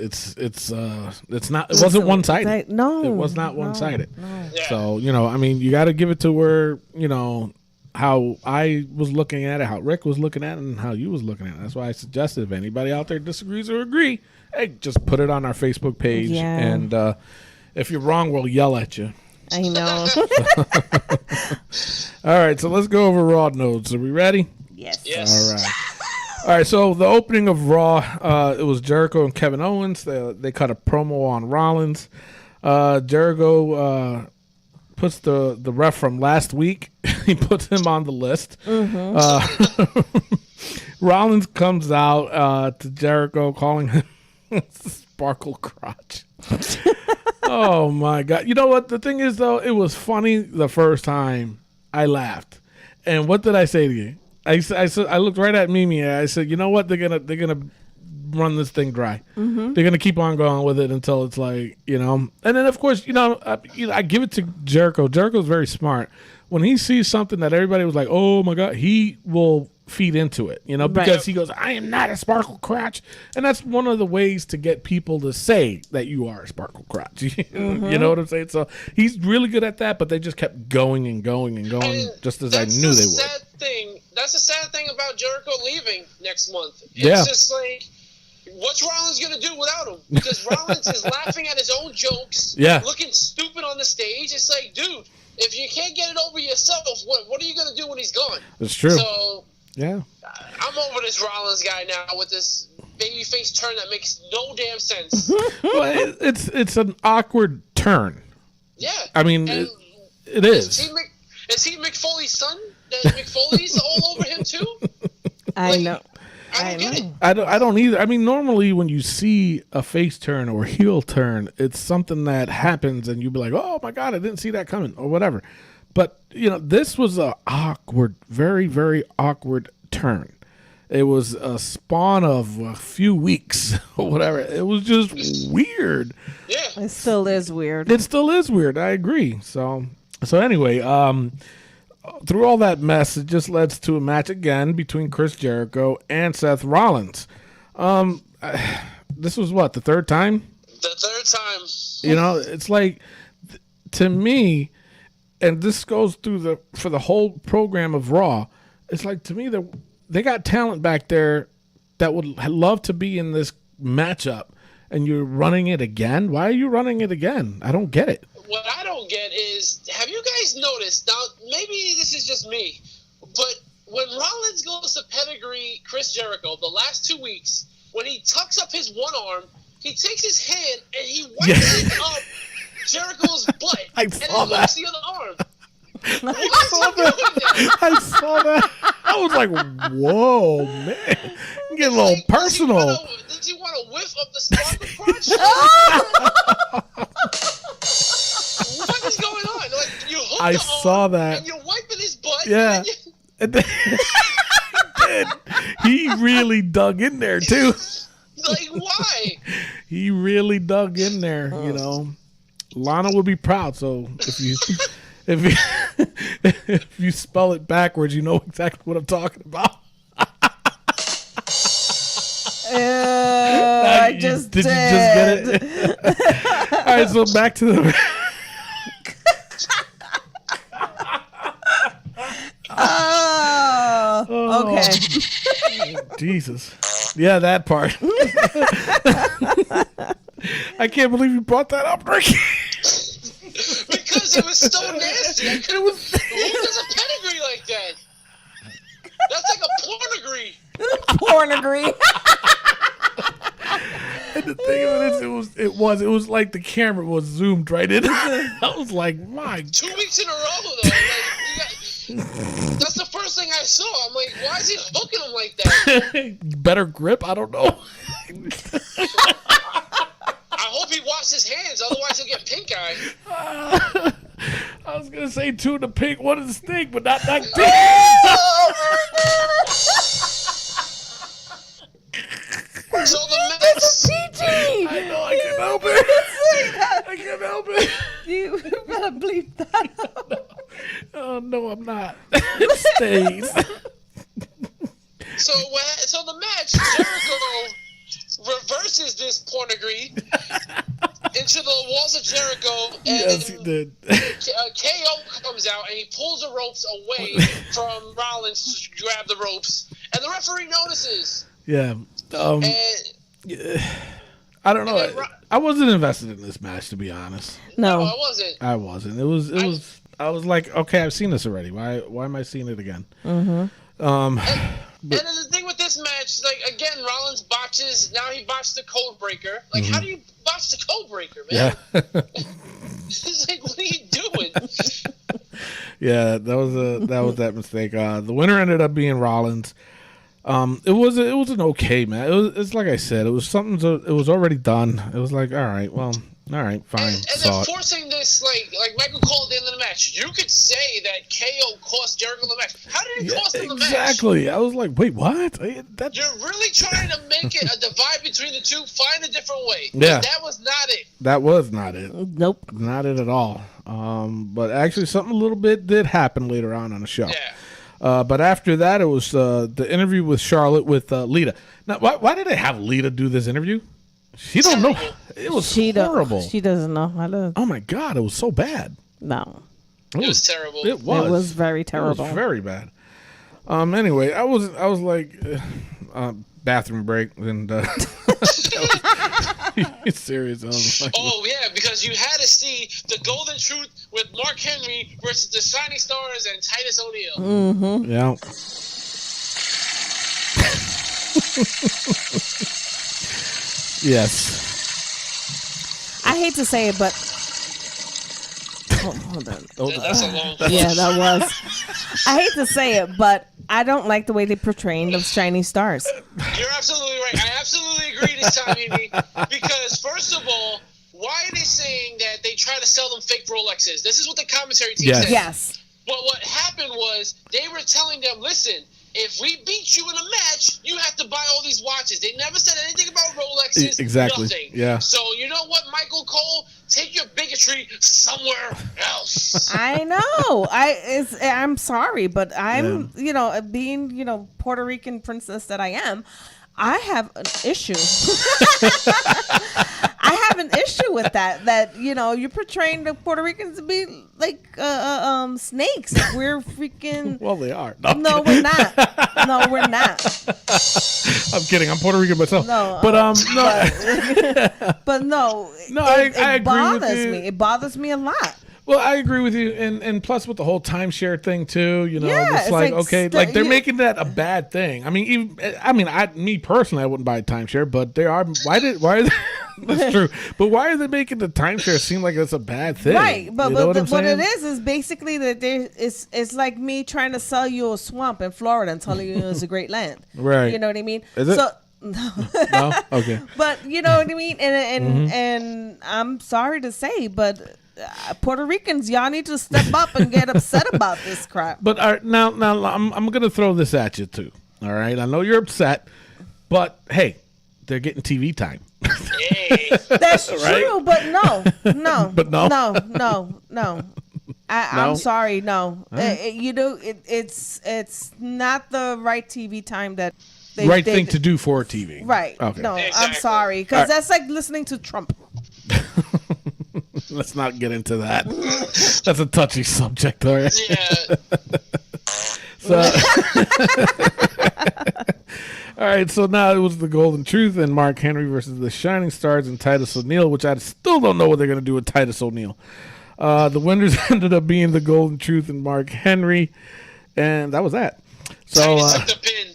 wasn't one-sided. No, it was not one-sided. No. Yeah. So, you know, I mean, you got to give it to where, you know, how I was looking at it, how Rick was looking at it, and how you was looking at it. That's why I suggested if anybody out there disagrees or agree, hey, just put it on our Facebook page. Yeah. And if you're wrong, we'll yell at you. I know. All right, so let's go over Raw notes. Are we ready? Yes. All right. All right, so the opening of Raw, it was Jericho and Kevin Owens. They cut a promo on Rollins. Jericho puts the ref from last week. He puts him on the list. Rollins comes out to Jericho calling him Sparkle Crotch. Oh, my God. You know what? The thing is, though, it was funny the first time. I laughed. And what did I say to you? I looked right at Mimi and I said, you know what? They're gonna run this thing dry. They're gonna keep on going with it until it's like, you know. And then of course, I give it to Jericho. Jericho's very smart. When he sees something that everybody was like, oh my God, he will feed into it, you know, because he goes, I am not a sparkle crotch. And that's one of the ways to get people to say that you are a sparkle crotch. You know what I'm saying? So he's really good at that, but they just kept going and going and going, just as I knew they would. That's the sad thing about Jericho leaving next month. It's just like, what's Rollins going to do without him? Because Rollins is laughing at his own jokes, looking stupid on the stage. It's like, dude, if you can't get it over yourself, what are you going to do when he's gone? That's true. So, yeah, I'm over this Rollins guy now with this babyface turn that makes no damn sense. Well, it's an awkward turn. Yeah. I mean, it is. Is he McFeely's son? That McFeely's all over him too? I know. I don't get it. I don't either. I mean, normally when you see a face turn or heel turn, it's something that happens and you'd be like, oh my God, I didn't see that coming or whatever. But, you know, this was a awkward, very, very awkward turn. It was a spawn of a few weeks or whatever. It was just weird. Yeah. It still is weird. It still is weird. I agree. So anyway, through all that mess, it just led to a match again between Chris Jericho and Seth Rollins. This was what, the third time? The third time. You know, it's like, to me, and this goes through for the whole program of Raw. It's like, to me, they got talent back there that would love to be in this matchup, and you're running it again. Why are you running it again? I don't get it. What I don't get is, have you guys noticed, now maybe this is just me, but when Rollins goes to pedigree Chris Jericho the last 2 weeks, when he tucks up his one arm, he takes his hand and he wipes it up Jericho's butt. I and saw then that. looks the other arm. I saw that. I was like, whoa, man. You get a little personal. Does he want to whiff up the sparkle crunch? What is going on? Like, you hook I the saw arm that. and you're wiping his butt. Yeah. And then He really dug in there, too. like, why? He really dug in there, you know. Lana would be proud, so if you spell it backwards, you know exactly what I'm talking about. I just did. You just get it? All right, so back to the... Oh, okay. Jesus. Yeah, that part. I can't believe you brought that up, Ricky. Because it was so nasty. Who does a pedigree like that? That's like a pornegree. Pornegree. And the thing of it is, it was like the camera was zoomed right in. I was like, my 2 weeks in a row, though. That's the first thing I saw. I'm like, why is he hooking him like that? better grip? I don't know. I hope he washed his hands, otherwise he'll get pink eye. I was gonna say two in the pink, one in the stink, but not that deep. So the match. PG. I know, I can't help it. I can't help it. You better bleep that out. Oh no, I'm not. It stays. So the match, Jericho reverses this pornegree into the walls of Jericho, and Yes, he did. KO comes out and he pulls the ropes away from Rollins to grab the ropes, and the referee notices. Yeah. And I don't know. I wasn't invested in this match, to be honest. no, No. I wasn't. I wasn't. It was. I was like, okay, I've seen this already. Why am I seeing it again? Mm-hmm. And then the thing with this match, like, again, Rollins botches. Now he botched the code breaker. Like, how do you botch the code breaker, man? Yeah. It's like, what are you doing? Yeah, that was that mistake. The winner ended up being Rollins. It was an okay match. It's like I said, it was something. It was already done. It was like, all right, well, all right, fine. And they're forcing this, like Michael Cole at the end of the match. You could say that KO cost Jericho the match. How did it cost him the match? Exactly. I was like, wait, what? You're really trying to make it a divide between the two. Find a different way. Yeah. That was not it. That was not it. Nope. Not it at all. But actually, something a little bit did happen later on the show. Yeah. But after that, it was the interview with Charlotte with Lita. Now, why did they have Lita do this interview? She don't know. It was horrible. She doesn't know how to. Oh my God, it was so bad. No. It was terrible. It was. It was very terrible. It was very bad. Anyway, I was like, bathroom break, and it's serious. I was like, Oh yeah, because you had to see the Golden Truth with Mark Henry versus the Shining Stars and Titus O'Neil. Mm-hmm. yeah. Yes. I hate to say it, but hold on. That's a long. Yeah, that was. I hate to say it, but I don't like the way they portraying those Shining Stars. You're absolutely right. I absolutely agree this time, Amy. Because first of all, why are they saying that they try to sell them fake Rolexes? This is what the commentary team said. Yes. But what happened was they were telling them, listen, if we beat you in a match, you have to buy all these watches. They never said anything about Rolexes. Exactly. Nothing. Yeah. So you know what, Michael Cole? Take your bigotry somewhere else. I know. I'm sorry, but I'm being Puerto Rican princess that I am. I have an issue. I have an issue with that. That you're portraying the Puerto Ricans to be like snakes. We're freaking. Well, they are. No, we're not. No, we're not. I'm kidding. I'm Puerto Rican myself. No, but no. But no. I agree bothers with you. me. It bothers me a lot. Well, I agree with you, and plus with the whole timeshare thing too, Yeah, it's like okay, like they're yeah. making that a bad thing. I mean, me personally, I wouldn't buy a timeshare, but they are. Why are they? That's true, but why are they making the timeshare seem like it's a bad thing? Right, but you know what it is basically that it's like me trying to sell you a swamp in Florida and telling you it's a great land. Right. You know what I mean? Is it? So, no, okay. But you know what I mean, and I'm sorry to say, but Puerto Ricans, y'all need to step up and get upset about this crap. But now I'm gonna throw this at you too. All right, I know you're upset, but hey, they're getting TV time. Hey. That's Right? true, but no. But no? No. I'm sorry, no. It's not the right TV time that they thing to do for TV. Right. Okay. No, Exactly. I'm sorry, because that's like listening to Trump. Let's not get into that. That's a touchy subject, all right? Yeah. So, all right, so now it was the Golden Truth and Mark Henry versus the Shining Stars and Titus O'Neil, which I still don't know what they're going to do with Titus O'Neil. The winners ended up being the Golden Truth and Mark Henry, and that was that. So, Titus took the pin.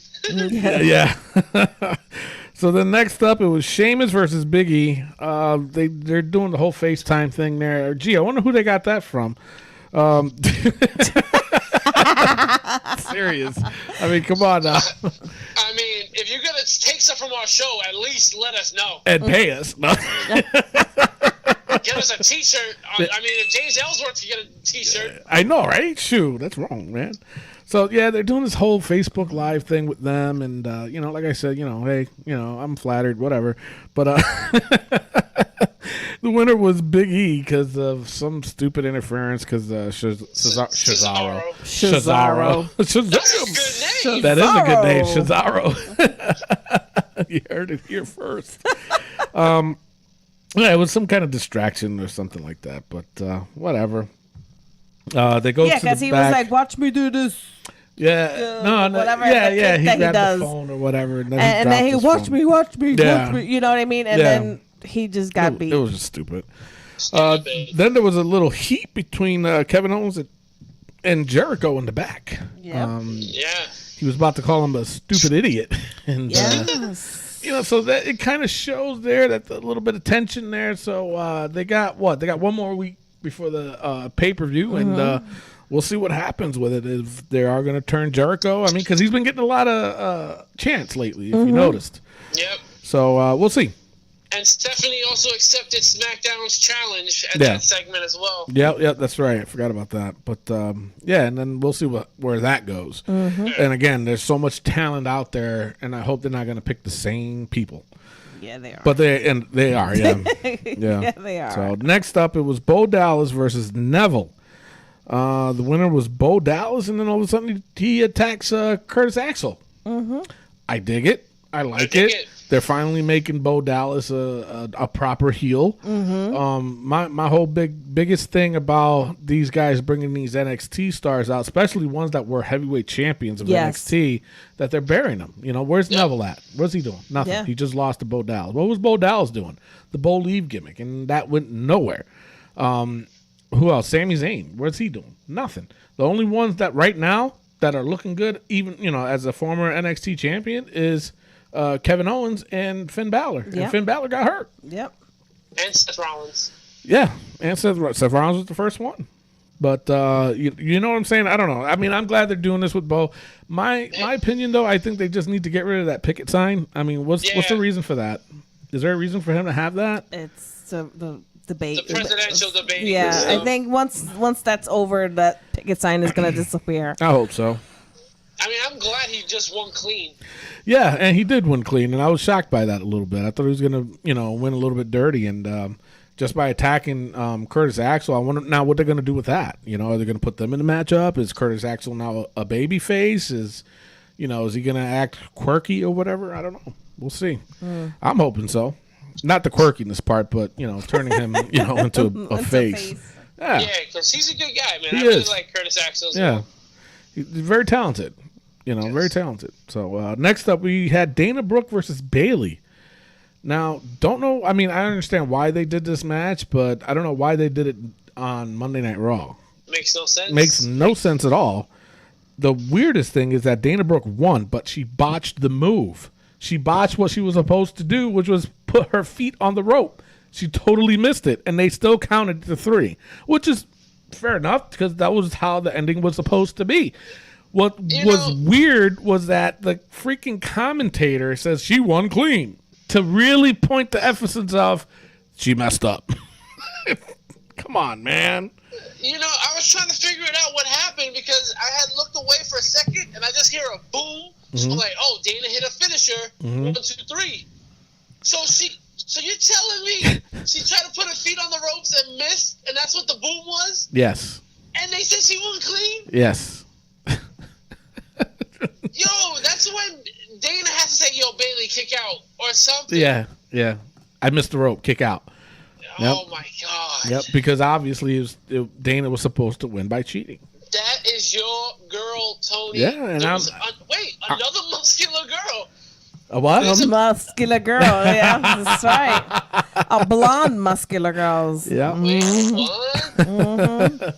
yeah. So then next up, it was Sheamus versus Big E. They're doing the whole FaceTime thing there. Gee, I wonder who they got that from. Serious. I mean, come on now. I mean, if you're gonna take stuff from our show, at least let us know. And pay us. No. Get us a T-shirt. I mean, if James Ellsworth could get a T-shirt. I know, right? Shoot, that's wrong, man. So yeah, they're doing this whole Facebook Live thing with them, and like I said, hey, I'm flattered, whatever. But the winner was Big E because of some stupid interference. Because Cesaro. That's a good name. That is a good name, Cesaro. You heard it here first. Yeah, it was some kind of distraction or something like that, but whatever. They go to the because he back. was like, "Watch me do this." Yeah, no, whatever. yeah. He that grabbed does. the phone or whatever, and then And then he watch me. Yeah. Watch me. You know what I mean? And then he just got beat. It was just stupid. Then there was a little heat between Kevin Owens and Jericho in the back. Yeah. Yeah. He was about to call him a stupid idiot, and Yes. so that it kind of shows there that a little bit of tension there. So they got one more week before the pay-per-view, and we'll see what happens with it if they are going to turn Jericho. I mean, because he's been getting a lot of chants lately, if you noticed. Yep. So we'll see. And Stephanie also accepted SmackDown's challenge at that segment as well. Yeah, that's right. I forgot about that. But and then we'll see where that goes. And again, there's so much talent out there, and I hope they're not going to pick the same people. Yeah, they are. But they are, yeah. Yeah, they are. So next up, it was Bo Dallas versus Neville. The winner was Bo Dallas, and then all of a sudden he attacks Curtis Axel. I dig it. I like it. They're finally making Bo Dallas a proper heel. My whole biggest thing about these guys bringing these NXT stars out, especially ones that were heavyweight champions of NXT, that they're burying them. Where's Neville at? What's he doing? Nothing. Yeah. He just lost to Bo Dallas. What was Bo Dallas doing? The Bo Leave gimmick, and that went nowhere. Who else? Sami Zayn. What's he doing? Nothing. The only ones that right now that are looking good, even as a former NXT champion, is Kevin Owens and Finn Balor. Yep. And Finn Balor got hurt. Yep. And Seth Rollins. Yeah, and Seth Rollins was the first one. But you know what I'm saying? I don't know. I mean, I'm glad they're doing this with Bo. My opinion, though, I think they just need to get rid of that picket sign. I mean, what's the reason for that? Is there a reason for him to have that? It's the debate. The presidential debate. Yeah, I think once that's over, that picket sign is going to disappear. I hope so. I mean, I'm glad he just won clean. Yeah, and he did win clean, and I was shocked by that a little bit. I thought he was going to, win a little bit dirty, and just by attacking Curtis Axel, I wonder now what they're going to do with that. Are they going to put them in the matchup? Is Curtis Axel now a baby face? Is he going to act quirky or whatever? I don't know. We'll see. I'm hoping so. Not the quirkiness part, but, turning him, into a face. Yeah, because he's a good guy, man. He I really is. like Curtis Axel. Yeah. He's very talented. Yes. Very talented. So next up, we had Dana Brooke versus Bayley. Now, don't know. I mean, I understand why they did this match, but I don't know why they did it on Monday Night Raw. Makes no sense. Makes no sense at all. The weirdest thing is that Dana Brooke won, but she botched the move. She botched what she was supposed to do, which was put her feet on the rope. She totally missed it, and they still counted to 3, which is fair enough because that was how the ending was supposed to be. What was weird was that the freaking commentator says she won clean to really point the emphasis of she messed up. Come on, man. I was trying to figure it out what happened because I had looked away for a second and I just hear a boom. So I'm like, oh, Dana hit a finisher. 1, 2, 3. So you're telling me she tried to put her feet on the ropes and missed, and that's what the boom was? Yes. And they said she won clean? Yes. Yo, that's when Dana has to say, yo, Bayley, kick out or something. Yeah. I missed the rope. Kick out. Oh, my God. Yep, because obviously Dana was supposed to win by cheating. That is your girl, Tony. Yeah, and another muscular girl. A what? A muscular girl. Yeah, that's right. A blonde muscular girl. Yeah. Wait, what?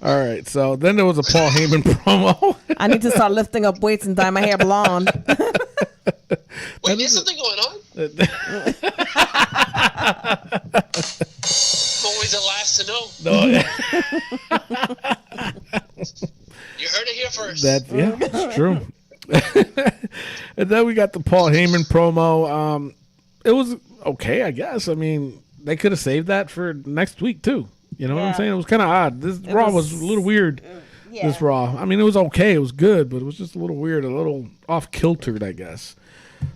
All right, so then there was a Paul Heyman promo. I need to start lifting up weights and dye my hair blonde. Wait, there's something going on? Always the last to know. No, You heard it here first. it's true. And then we got the Paul Heyman promo. It was okay, I guess. I mean, they could have saved that for next week too. You know what I'm saying? It was kind of odd. This Raw was a little weird. Yeah. This Raw. I mean, it was okay. It was good, but it was just a little weird, a little off-kiltered, I guess.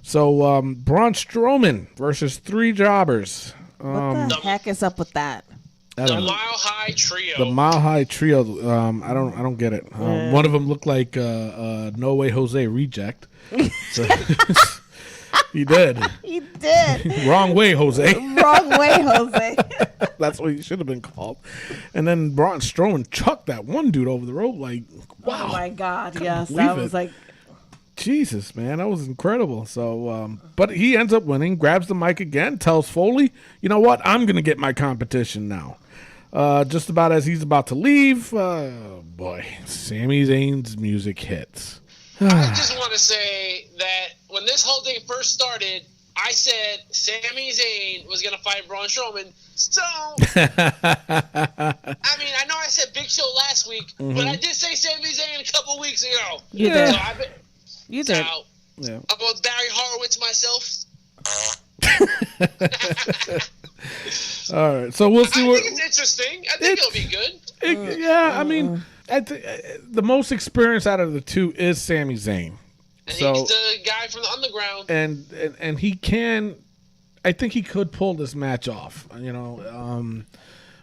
So, Braun Strowman versus 3 jobbers. What the heck is up with that? The Mile High Trio. The Mile High Trio. I don't get it. One of them looked like No Way Jose reject. So, he did. He did. Wrong way, Jose. Wrong way, Jose. That's what he should have been called. And then Braun Strowman chucked that one dude over the rope. Like, wow. Oh my God! Yes, believe that was it. like. Jesus, man, that was incredible. So, but he ends up winning, grabs the mic again, tells Foley, you know what? I'm going to get my competition now. Just about as he's about to leave, boy, Sami Zayn's music hits. I just want to say that when this whole thing first started, I said Sami Zayn was going to fight Braun Strowman. So, I mean, I know I said Big Show last week, but I did say Sami Zayn a couple weeks ago. You did. So You did. Yeah. I'm going Barry Horowitz myself. All right, so we'll see. I think it's interesting. I think it'll be good. Yeah, I mean, the most experience out of the two is Sami Zayn. And So, he's the guy from the underground. and he can. I think he could pull this match off. You know,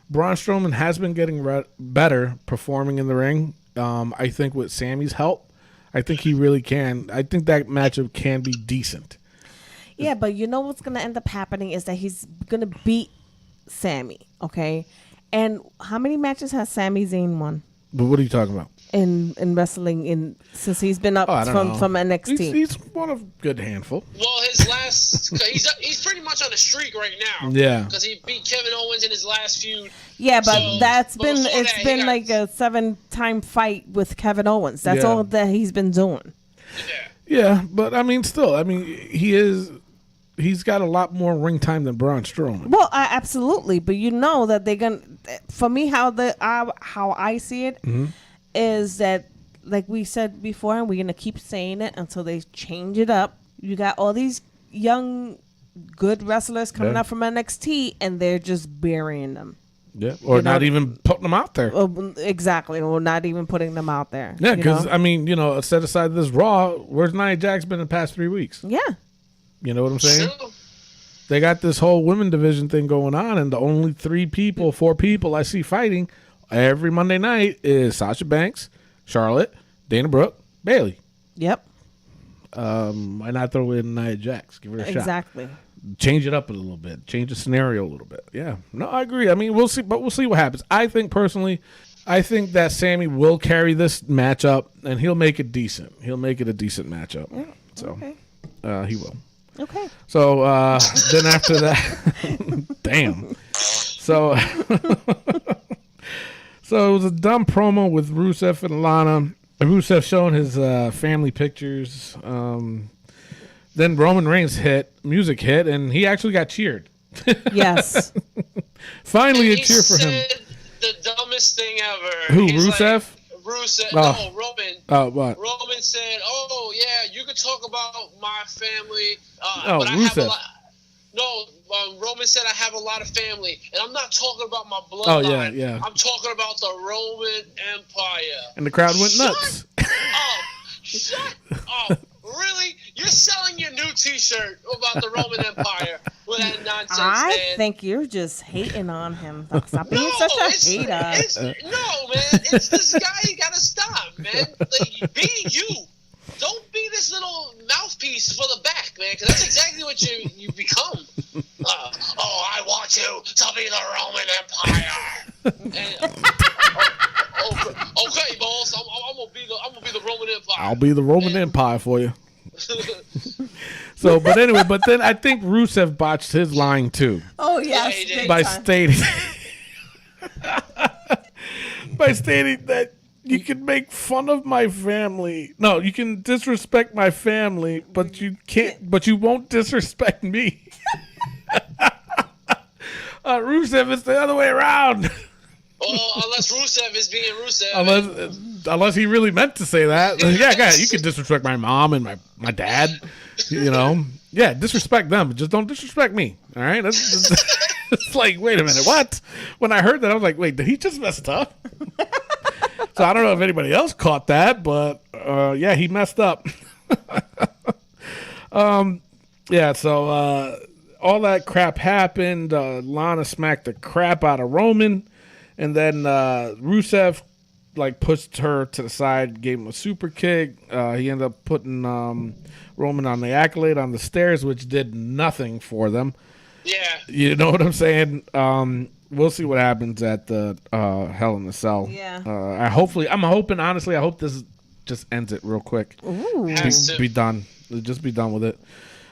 Braun Strowman has been getting better performing in the ring. I think with Sami's help, I think he really can. I think that matchup can be decent. Yeah, but you know what's gonna end up happening is that he's gonna beat Sami. Okay, and how many matches has Sami Zayn won But what are you talking about? in wrestling since he's been up I don't know. from NXT? He's one of a good handful. Well, his last, he's pretty much on a streak right now. Yeah. Because he beat Kevin Owens in his last feud. Yeah, but So, it's before that, been he like a 7-time fight with Kevin Owens. That's Yeah. all that he's been doing. Yeah. Yeah, but I mean, still, I mean, he's got a lot more ring time than Braun Strowman. Well, absolutely, but you know that they're gonna. For me, how I see it is that, like we said before, and we're gonna keep saying it until they change it up. You got all these young, good wrestlers coming up from NXT, and they're just burying them. Yeah, or not even putting them out there. Exactly, or not even putting them out there. Yeah, because I mean, set aside this Raw, where's Nia Jax been in the past 3 weeks? Yeah. You know what I'm saying? Sure. They got this whole women division thing going on, and the only 4 people I see fighting every Monday night is Sasha Banks, Charlotte, Dana Brooke, Bayley. Yep. Why not throw in Nia Jax? Give her a shot. Exactly. Change it up a little bit. Change the scenario a little bit. Yeah. No, I agree. I mean, we'll see, but we'll see what happens. I think personally, that Sami will carry this matchup, and he'll make it decent. He'll make it a decent matchup. Yeah. So, okay. He will. Okay. So then after that, damn. So it was a dumb promo with Rusev and Lana. Rusev showing his family pictures. Then Roman Reigns music hit, and he actually got cheered. Yes. Finally, a cheer for him. The dumbest thing ever. Who, Rusev? Rusev, no, Roman. Oh, what? Roman said, "Oh yeah, you could talk about my family, Rusev. but I have a lot." No, Roman said I have a lot of family, and I'm not talking about my bloodline. Oh yeah. I'm talking about the Roman Empire. And the crowd went nuts. Shut up! Really? You're selling your new T-shirt about the Roman Empire with that nonsense, I think you're just hating on him. Stop being such a hater. No, man. It's this guy. You gotta stop, man. Like, be you. Don't be this little mouthpiece for the back, man, because that's exactly what you become. I want you to be the Roman Empire. Okay, boss. I'm gonna be the Roman Empire. I'll be the Roman Empire for you. So, but anyway, then I think Rusev botched his line too. Oh yes, by stating that you can make fun of my family. No, you can disrespect my family, but you can't. But you won't disrespect me. Rusev is the other way around. Well, unless Rusev is being Rusev. Unless he really meant to say that. Yeah, you can disrespect my mom and my dad. Yeah, disrespect them, but just don't disrespect me. All right? It's like, wait a minute, what? When I heard that, I was like, wait, did he just mess up? So I don't know if anybody else caught that, but yeah, he messed up. Yeah, so all that crap happened. Lana smacked the crap out of Roman. And then Rusev pushed her to the side, gave him a super kick. He ended up putting Roman on the accolade on the stairs, which did nothing for them. Yeah. You know what I'm saying? We'll see what happens at the Hell in the Cell. Yeah. I'm hoping, honestly, I hope this just ends it real quick. Ooh. Be done. Just be done with it.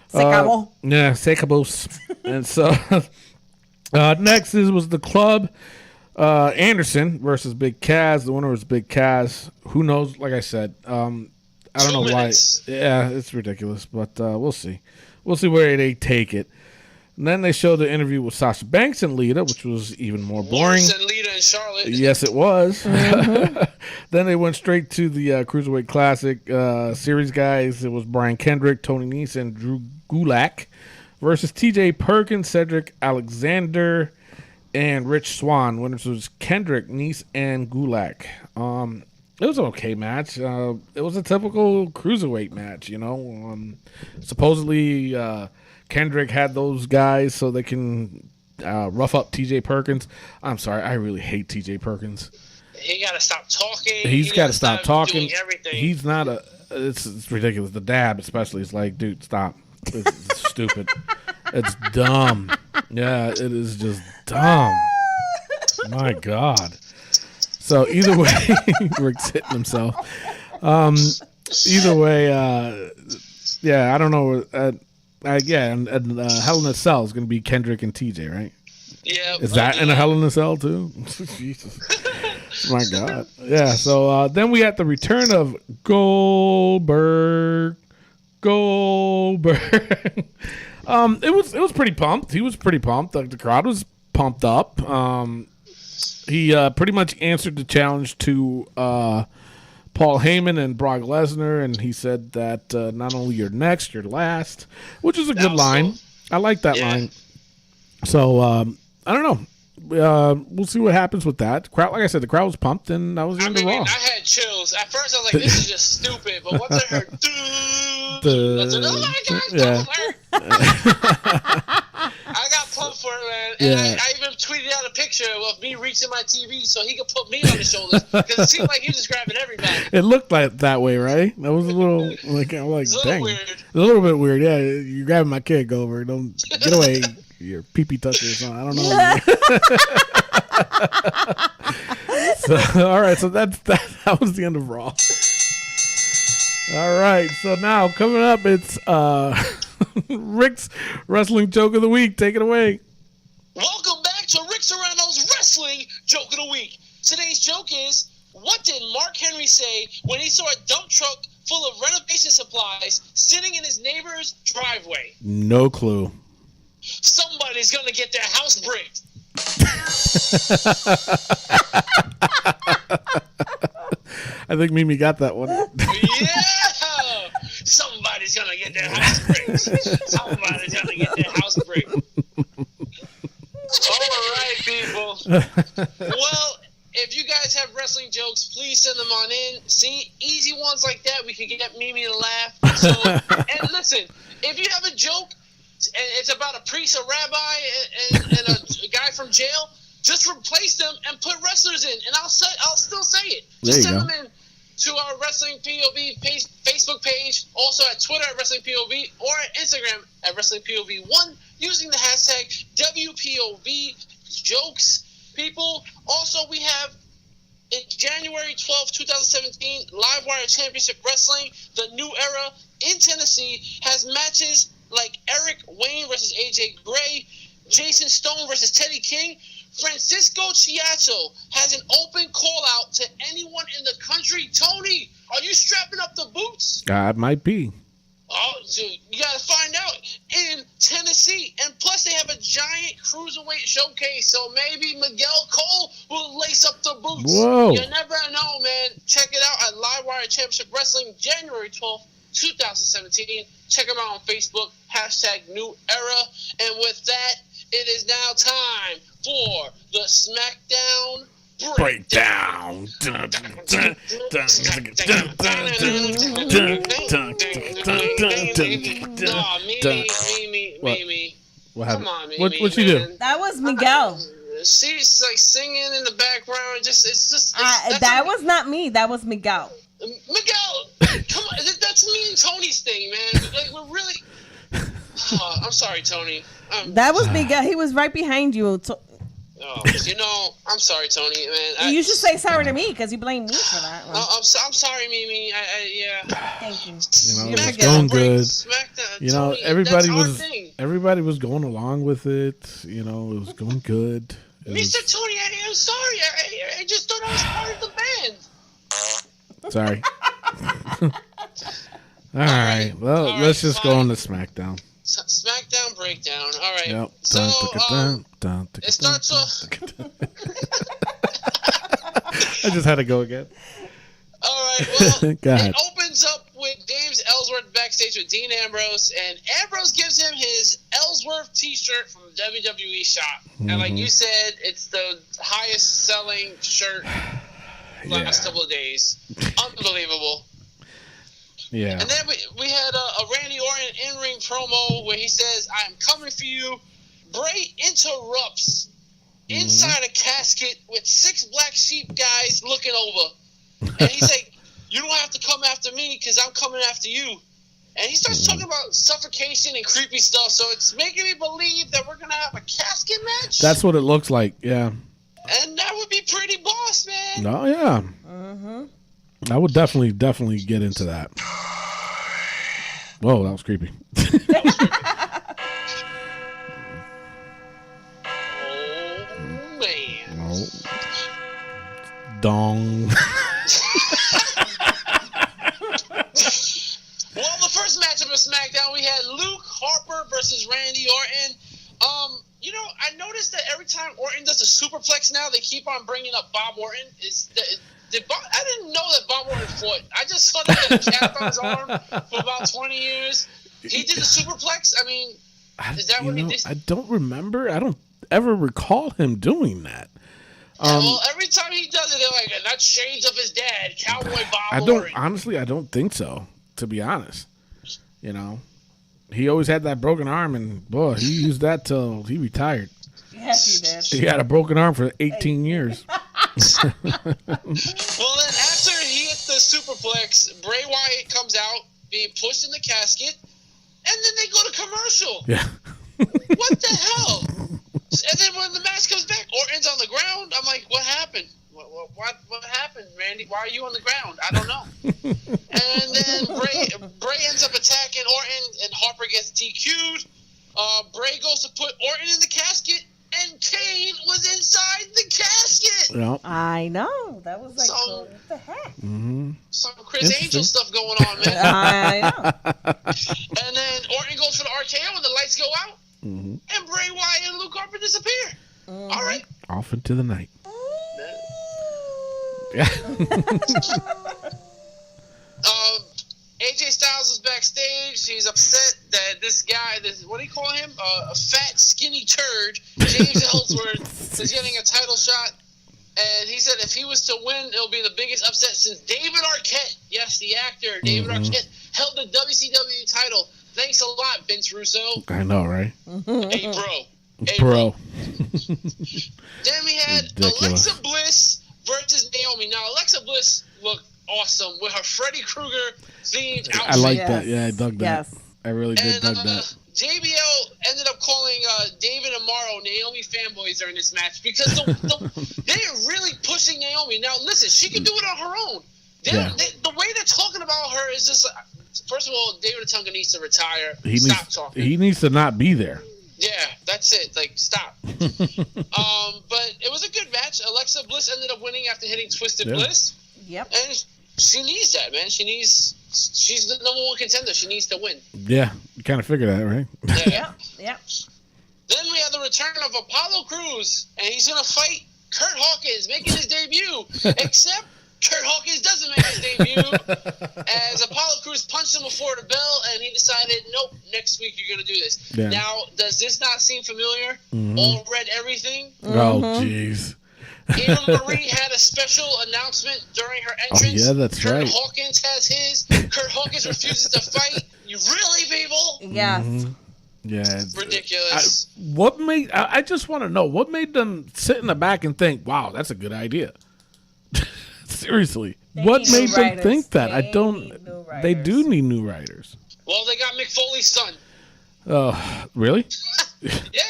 Se acabó. Yeah, se acabó. And so next was the club. Anderson versus Big Cass. The winner was Big Cass. Who knows? Like I said, I don't know why. Yeah, it's ridiculous, but we'll see. We'll see where they take it. And then they showed the interview with Sasha Banks and Lita, which was even more boring. Worse than Lita and Charlotte. Yes, it was. Mm-hmm. Then they went straight to the Cruiserweight Classic series guys. It was Brian Kendrick, Tony Nese, and Drew Gulak versus T.J. Perkins, Cedric Alexander, and Rich Swann. Winners was Kendrick, Nese, and Gulak. It was an okay match. It was a typical cruiserweight match, supposedly Kendrick had those guys so they can rough up T.J. Perkins. I'm sorry, I really hate T.J. Perkins. He got to stop talking. He's got to stop talking. Everything. He's not a... It's ridiculous. The dab especially is like, dude, stop. It's stupid. It's dumb. Yeah, it is just dumb. My God. So either way, Rick's hitting himself. Either way, yeah, I don't know. And Hell in a Cell is going to be Kendrick and TJ, right? Yeah. Is that in a Hell in a Cell too? Jesus. My God. Yeah. So then we had the return of Goldberg. It was pretty pumped. He was pretty pumped. The crowd was pumped up. He pretty much answered the challenge to Paul Heyman and Brock Lesnar, and he said that not only you're next, you're last, which is a good line. I like that line. So I don't know. we'll see what happens with that. Crowd, like I said, the crowd was pumped, and that was the end of Raw. I had chills. At first, I was like, "This is just stupid," but once I heard, I said, "Oh my God, I got pumped for it, man." And I even tweeted out a picture of me reaching my TV so he could put me on his shoulders because it seemed like he was just grabbing everybody. It looked like that way, right? That was a little like I'm like, dang, weird. A little bit weird. Yeah, you're grabbing my kid. Go over. Don't get away. Your pee-pee toucher or something. I don't know. So, all right, so that was the end of Raw. All right, so now coming up, it's Rick's Wrestling Joke of the Week. Take it away. Welcome back to Rick Serrano's Wrestling Joke of the Week. Today's joke is, what did Mark Henry say when he saw a dump truck full of renovation supplies sitting in his neighbor's driveway? No clue. Somebody's going to get their house bricked. I think Mimi got that one. Yeah! Somebody's going to get their house bricked. Somebody's going to get their house bricked. All right, people. Well, if you guys have wrestling jokes, please send them on in. See, easy ones like that, we can get Mimi to laugh. So, and listen, if you have a joke, and it's about a priest, a rabbi, and a guy from jail, just replace them and put wrestlers in, and I'll still say it. Just send them in to our Wrestling POV Facebook page, also at Twitter at Wrestling POV, or at Instagram at Wrestling POV1 using the hashtag WPOV jokes. People, also we have in January 12th, 2017, Livewire Championship Wrestling, the new era in Tennessee, has matches like Eric Wayne versus AJ Gray, Jason Stone versus Teddy King. Francisco Chiacho has an open call out to anyone in the country. Tony, are you strapping up the boots? I might be. Oh, dude, you gotta find out in Tennessee. And plus, they have a giant cruiserweight showcase, so maybe Miguel Cole will lace up the boots. Whoa. You never know, man. Check it out at Livewire Championship Wrestling, January 12th, 2017. Check them out on Facebook, hashtag New Era. And with that, it is now time for the SmackDown Breakdown. Mimi. What Come happened? on, Mimi. What you do? That was Miguel. She's like singing in the background. That was not me. That was Miguel. Miguel, come on. That's me and Tony's thing, man. Like, we're really... Oh, I'm sorry, Tony. That was Miguel. He was right behind you. I'm sorry, Tony, man. You should say sorry to me because you blamed me for that one. I'm sorry, Mimi. Thank you. It was going good. Tony, everybody was going along with it. It was going good. Mr. Tony, I'm sorry. I just thought I was part of the band. Sorry. All right. Well, let's just go on to SmackDown. SmackDown Breakdown. All right. Yep. So, it starts off. I just had to go again. All right. Well, Go ahead. It opens up with James Ellsworth backstage with Dean Ambrose, and Ambrose gives him his Ellsworth T-shirt from WWE Shop. Mm-hmm. And like you said, it's the highest selling shirt last couple of days. Unbelievable. Yeah. And then we had a Randy Orton in-ring promo where he says, "I'm coming for you." Bray interrupts inside a casket with 6 black sheep guys looking over. And he's like, "You don't have to come after me because I'm coming after you." And he starts talking about suffocation and creepy stuff. So it's making me believe that we're going to have a casket match. That's what it looks like, yeah. And that would be pretty boss, man. Oh, yeah. I would definitely get into that. Whoa, that was creepy. Oh, man. Oh. Dong. Well, the first matchup of SmackDown, we had Luke Harper versus Randy Orton. I noticed that every time Orton does a superplex now, they keep on bringing up Bob Orton. I didn't know that Bob Orton fought. I just thought he had a cast on his arm for about 20 years. He did a superplex. I mean, is that what he did? I don't remember. ever recall him doing that. Well, every time he does it, they're like, and that's shades of his dad, Cowboy Bob. I don't think so, to be honest. You know, he always had that broken arm, and boy, he used that till he retired. Yes, he did. He had a broken arm for 18 years. Well, then after he hit the superplex, Bray Wyatt comes out, being pushed in the casket, and then they go to commercial. Yeah. What the hell? And then when the match comes back, Orton's on the ground. I'm like, what happened? What happened, Randy? Why are you on the ground? I don't know. And then Bray ends up attacking Orton, and Harper gets DQ'd. Bray goes to put Orton in the casket, and Kane was inside the casket. Yep. I know. That was like, what the heck? Mm-hmm. Some Chris Angel stuff going on, man. I know. And then Orton goes for the RKO, and the lights go out. Mm-hmm. And Bray Wyatt and Luke Harper disappear. Mm-hmm. All right. Off into the night. AJ Styles is backstage. He's upset that this guy, what do you call him? A fat, skinny turd, James Ellsworth, is getting a title shot. And he said if he was to win, it'll be the biggest upset since David Arquette, yes, the actor, David Arquette, held the WCW title. Thanks a lot, Vince Russo. I know, right? Hey, bro. Bro. Then we had Ridiculous. Alexa Bliss versus Naomi. Now, Alexa Bliss looked awesome with her Freddy Krueger themed outfit. I like that. Yeah, I dug that. Yes. I really did dug that. JBL ended up calling David and Morrow Naomi fanboys during this match because they're really pushing Naomi. Now, listen, she can do it on her own. The way they're talking about her is just, first of all, David Otunga needs to retire. Stop talking. He needs to not be there. Yeah, that's it. Like, stop. But it was a good match. Alexa Bliss ended up winning after hitting Twisted Bliss. Yep. And she needs that, man. She's the number one contender. She needs to win. Yeah, you kind of figured that, right? Yeah. Yep. Then we have the return of Apollo Crews, and he's going to fight Kurt Hawkins, making his debut. Except Kurt Hawkins doesn't make his debut, as Apollo Crews punched him before the bell, and he decided, nope, next week you're going to do this. Yeah. Now, does this not seem familiar? All read everything? Oh, jeez. Eva Marie had a special announcement during her entrance. Oh, yeah, that's Kurt right. Hawkins has his. Kurt Hawkins refuses to fight. You really, people? Yes. Yeah. Ridiculous. I just want to know, what made them sit in the back and think, wow, that's a good idea? Seriously. What made them think that? They do need new writers. Well, they got McFoley's son. Oh, really? Yeah.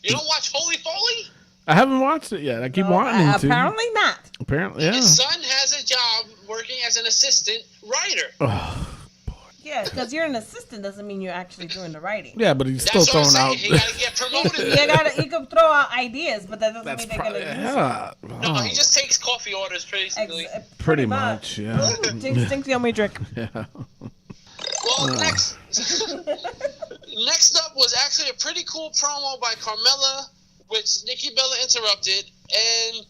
You don't watch Holy Foley? I haven't watched it yet. I keep wanting to. Apparently not. Apparently, yeah. His son has a job working as an assistant writer. Oh, Yeah, because you're an assistant doesn't mean you're actually doing the writing. yeah, but he's still That's what I'm throwing saying. out. He got to get promoted. You can throw out ideas, but that doesn't mean they're going to use yeah. No, Oh, he just takes coffee orders, basically. pretty much, yeah. Jinx, yummy drink. Yeah. Well, next up was actually a pretty cool promo by Carmella, which Nikki Bella interrupted, and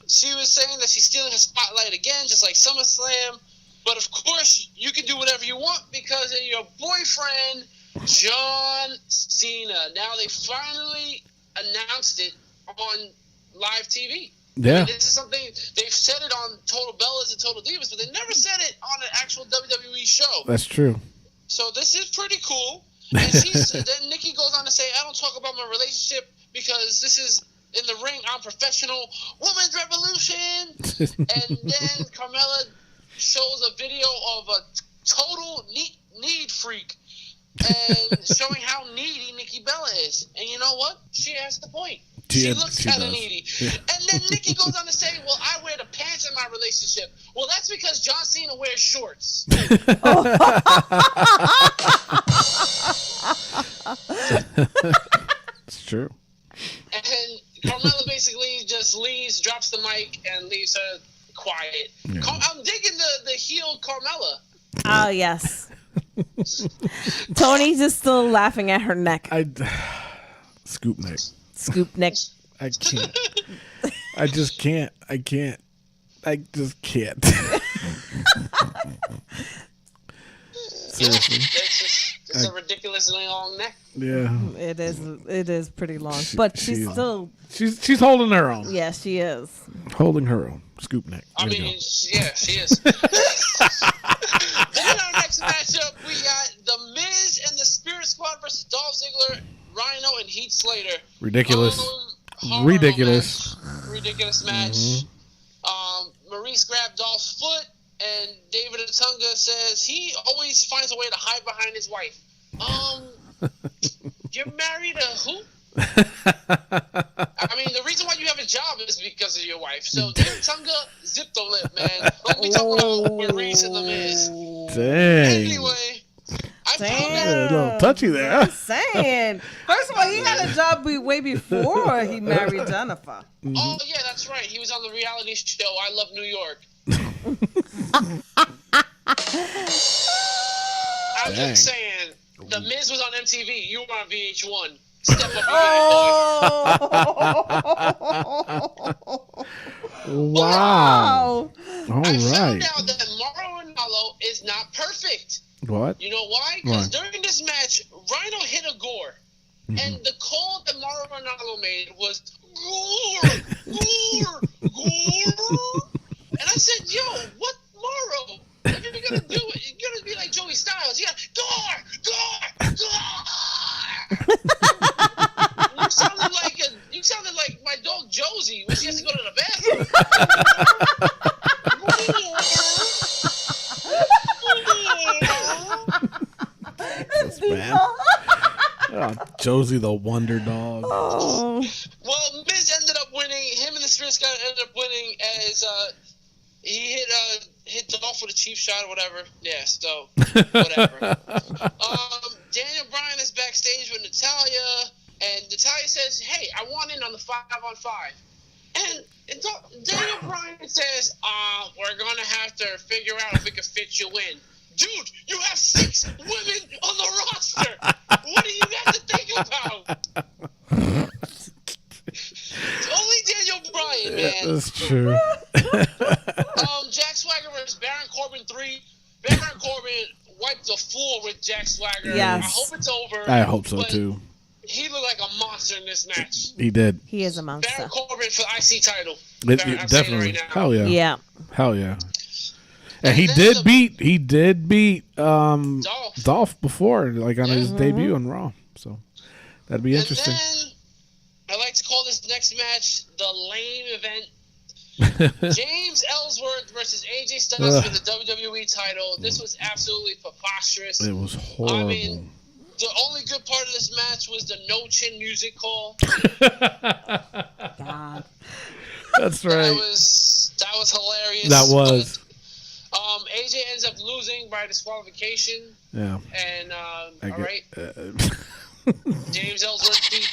she was saying that she's stealing her spotlight again, just like SummerSlam. But of course, you can do whatever you want because of your boyfriend, John Cena. Now they finally announced it on live TV. Yeah. And this is something they've said it on Total Bellas and Total Divas, but they never said it on an actual WWE show. That's true. So this is pretty cool. And then Nikki goes on to say, I don't talk about my relationship because this is in the ring. I'm professional. Women's revolution. And then Carmella shows a video of a total need freak and showing how needy Nikki Bella is. And you know what? She has the point. She looks kind of needy. Yeah. And then Nikki goes on to say, well, I wear the pants in my relationship. Well, that's because John Cena wears shorts. It's true. And Carmella basically just leaves, drops the mic, and leaves her quiet. Yeah. I'm digging the heel Carmella. Oh, yes. Tony's just still laughing at her neck. Scoop neck. Scoop neck. I can't. I just can't. I just can't. Seriously. It's a ridiculously long neck. Yeah. It is. It is pretty long, but she's still. She's holding her own. Yes, she is. Holding her own. Scoop neck. I mean, yeah, she is. Then our next matchup, we got The Miz and the Spirit Squad versus Dolph Ziggler, Rhino, and Heath Slater. Ridiculous. Ridiculous. Ridiculous match. Maurice grabbed Dolph's foot, and David Otunga says he always finds a way to hide behind his wife. You're married to who? I mean, the reason why you have a job is because of your wife. So David Otunga, zip the lip, man. Don't be talking about Maurice and The Miz. Dang. Anyway, I found A little touchy there. I'm saying. First of all, he had a job way before he married Jennifer. Oh, yeah, that's right. He was on the reality show I Love New York. I'm just saying, The Miz was on MTV. You were on VH1. Step up your Wow. All I right. found out that Mauro Ranallo is not perfect. What? You know why? Because during this match, Rhino hit a gore. And the call that Mauro Ranallo made was gore, gore, gore. And I said, yo, what Mauro? If you're going to do it, you're going to be like Joey Styles. Yeah, gore, gore, gore. You sounded like my dog Josie when she has to go to the bathroom. Man. Oh, Josie the Wonder Dog. Oh. Well, Miz ended up winning. Him and the Spirit Squad ended up winning as he hit Dolph with a cheap shot or whatever. Yeah, so whatever. Daniel Bryan is backstage with Natalya, and Natalya says, "Hey, I want in on the 5-on-5." And Daniel Bryan says, "We're gonna have to figure out if we can fit you in." Dude, you have 6 women on the roster. What do you got to think about? It's only Daniel Bryan, man. That's true. Jack Swagger versus Baron Corbin 3. Baron Corbin wiped the floor with Jack Swagger. Yes. I hope it's over. I hope so too. He looked like a monster in this match. He did. He is a monster. Baron Corbin for the IC title. Definitely. Right now. Hell yeah. Yeah. Hell yeah. And he did beat Dolph before, like on his debut on Raw. So that'd be interesting. And then I like to call this next match the lame event. James Ellsworth versus AJ Styles for the WWE title. This was absolutely preposterous. It was horrible. I mean, the only good part of this match was the no chin music call. God. That's right. That was hilarious. That was. But, AJ ends up losing by disqualification. Yeah. And all right. James Ellsworth beat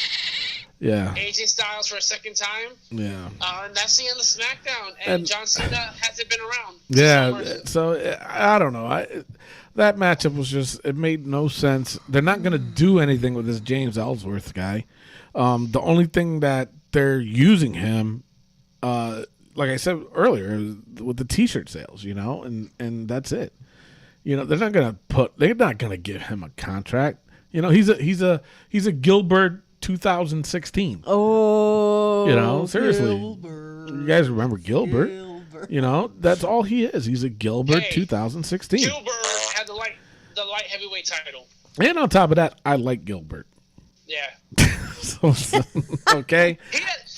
AJ Styles for a second time. Yeah. And that's the end of SmackDown. And John Cena hasn't been around. Yeah. So I don't know. That matchup was just, it made no sense. They're not going to do anything with this James Ellsworth guy. The only thing that they're using him, like I said earlier, with the T-shirt sales, and that's it. They're not gonna give him a contract. He's a Gilbert 2016. Oh, seriously, Gilbert. you guys remember Gilbert? That's all he is. He's a Gilbert 2016. Gilbert had the light heavyweight title. And on top of that, I like Gilbert. Yeah. Okay,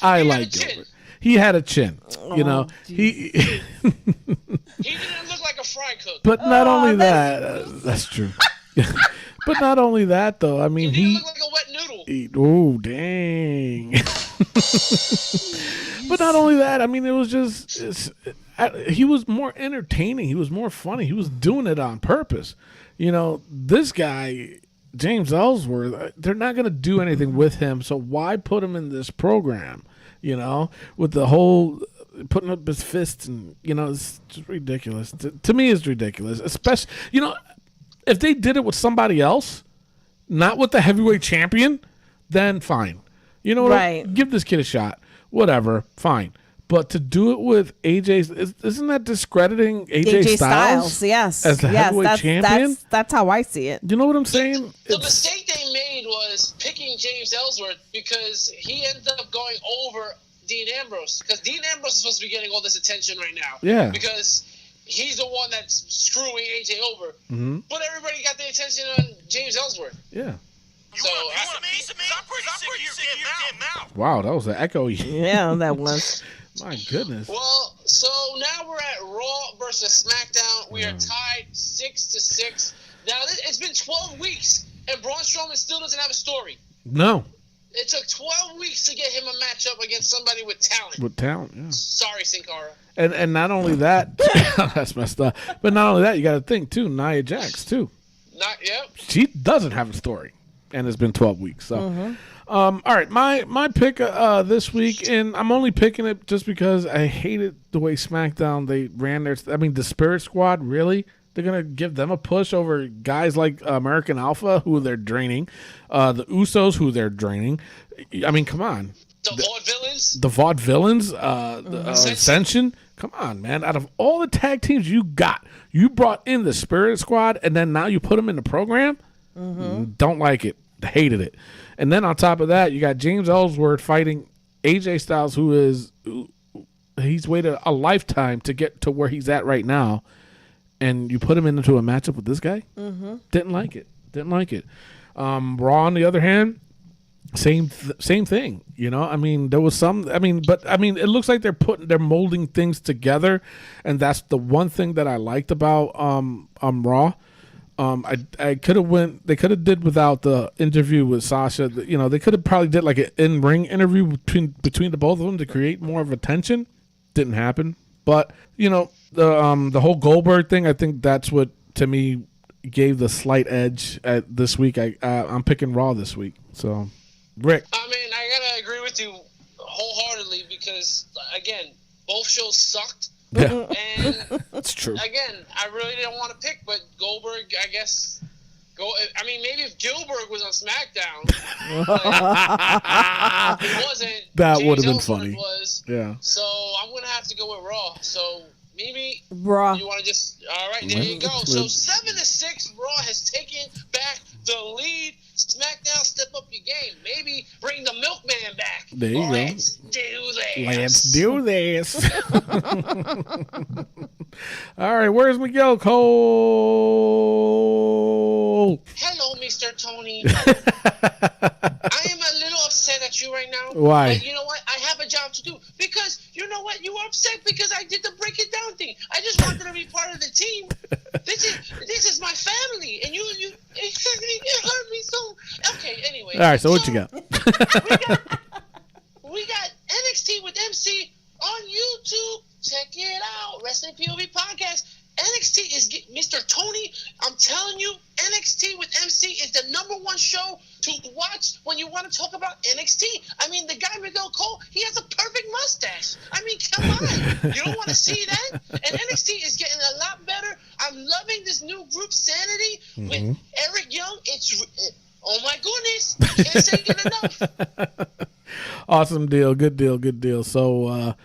I like Gilbert. He had a chin, He didn't look like a fry cook. But not only that, that's true. But not only that, though. I mean, he looked like a wet noodle. Oh, dang! But not only that. I mean, it was just he was more entertaining. He was more funny. He was doing it on purpose. This guy, James Ellsworth, they're not going to do anything with him. So why put him in this program? With the whole putting up his fists and, it's just ridiculous. To me, it's ridiculous. Especially, if they did it with somebody else, not with the heavyweight champion, then fine. Right. Give this kid a shot. Whatever, fine. But to do it with AJ, isn't that discrediting AJ Styles? Yes, as the heavyweight champion? That's how I see it. You know what I'm saying? The mistake they made was picking James Ellsworth because he ended up going over Dean Ambrose. Because Dean Ambrose is supposed to be getting all this attention right now. Yeah. Because he's the one that's screwing AJ over. Mm-hmm. But everybody got the attention on James Ellsworth. Yeah. So, you want a piece of me? I'm pretty sick of your damn mouth. Wow, that was an echo. Yeah, that was. My goodness. Well, so now we're at Raw versus SmackDown. We are tied 6-6. Now, it's been 12 weeks, and Braun Strowman still doesn't have a story. No. It took 12 weeks to get him a matchup against somebody with talent. Yeah. Sorry, Sin Cara. And not only that, that's messed up. But not only that, you got to think, too, Nia Jax, too. Yep. She doesn't have a story, and it's been 12 weeks. So, all right, my pick this week, and I'm only picking it just because I hated the way SmackDown they ran their. I mean, the Spirit Squad, really, they're gonna give them a push over guys like American Alpha, who they're draining, the Usos, who they're draining. I mean, come on, the Vaudevillains, the Ascension. Come on, man! Out of all the tag teams you got, you brought in the Spirit Squad, and then now you put them in the program. Don't like it. Hated it. And then on top of that, you got James Ellsworth fighting AJ Styles, he's waited a lifetime to get to where he's at right now, and you put him into a matchup with this guy? Didn't like it. Raw, on the other hand, same thing. You know, I mean, there was some. I mean, it looks like they're molding things together, and that's the one thing that I liked about Raw. I could have they could have did without the interview with Sasha. You know, they could have probably did like an in-ring interview between the both of them to create more of a tension. Didn't happen. But, you know, the whole Goldberg thing, I think that's what, to me, gave the slight edge this week. I'm picking Raw this week. So, Rick. I mean, I got to agree with you wholeheartedly because, again, both shows sucked. Yeah, and that's true. Again, I really didn't want to pick, but Goldberg, I guess. I mean, maybe if Gilbert was on SmackDown, it wasn't. That would have been funny. Yeah. So I'm gonna have to go with Raw. So maybe Raw. You want to just? All right, there you go. So 7-6, Raw has taken back the lead. SmackDown, step up your game. Maybe bring the Milkman back. There you Let's do this. All right, where's Miguel Cole? Hello, Mr. Tony. I am a little upset at you right now. Why? But you know what? I have a job to do. Because, you know what? You were upset because I did the break it down thing. I just wanted to be part of the team. This is my family. And you it hurt me so. Okay, anyway. All right, so what you got? we got NXT with MC on YouTube. Check it out. Wrestling POV Podcast. NXT is Mr. Tony. I'm telling you, NXT with MC is the #1 show to watch when you want to talk about NXT. I mean, the guy Miguel Cole, he has a perfect mustache. I mean, come on. You don't want to see that? And NXT is getting a lot better. I'm loving this new group Sanity with Eric Young. Oh my goodness. Can't say it enough. Awesome deal. Good deal. So, all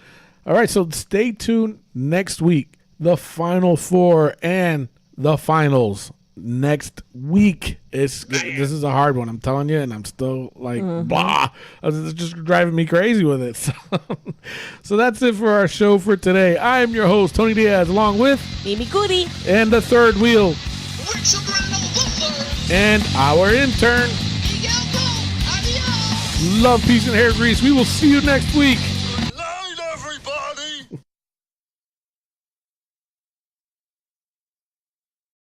right. So stay tuned next week. The Final Four and the finals next week. This is a hard one, I'm telling you, and I'm still like blah. It's just driving me crazy with it. So that's it for our show for today. I am your host, Tony Diaz, along with Mimi Goody and the third wheel, Rick Sobrano the third, and our intern, Miguel Cole. Adios. Love, peace, and hair grease. We will see you next week.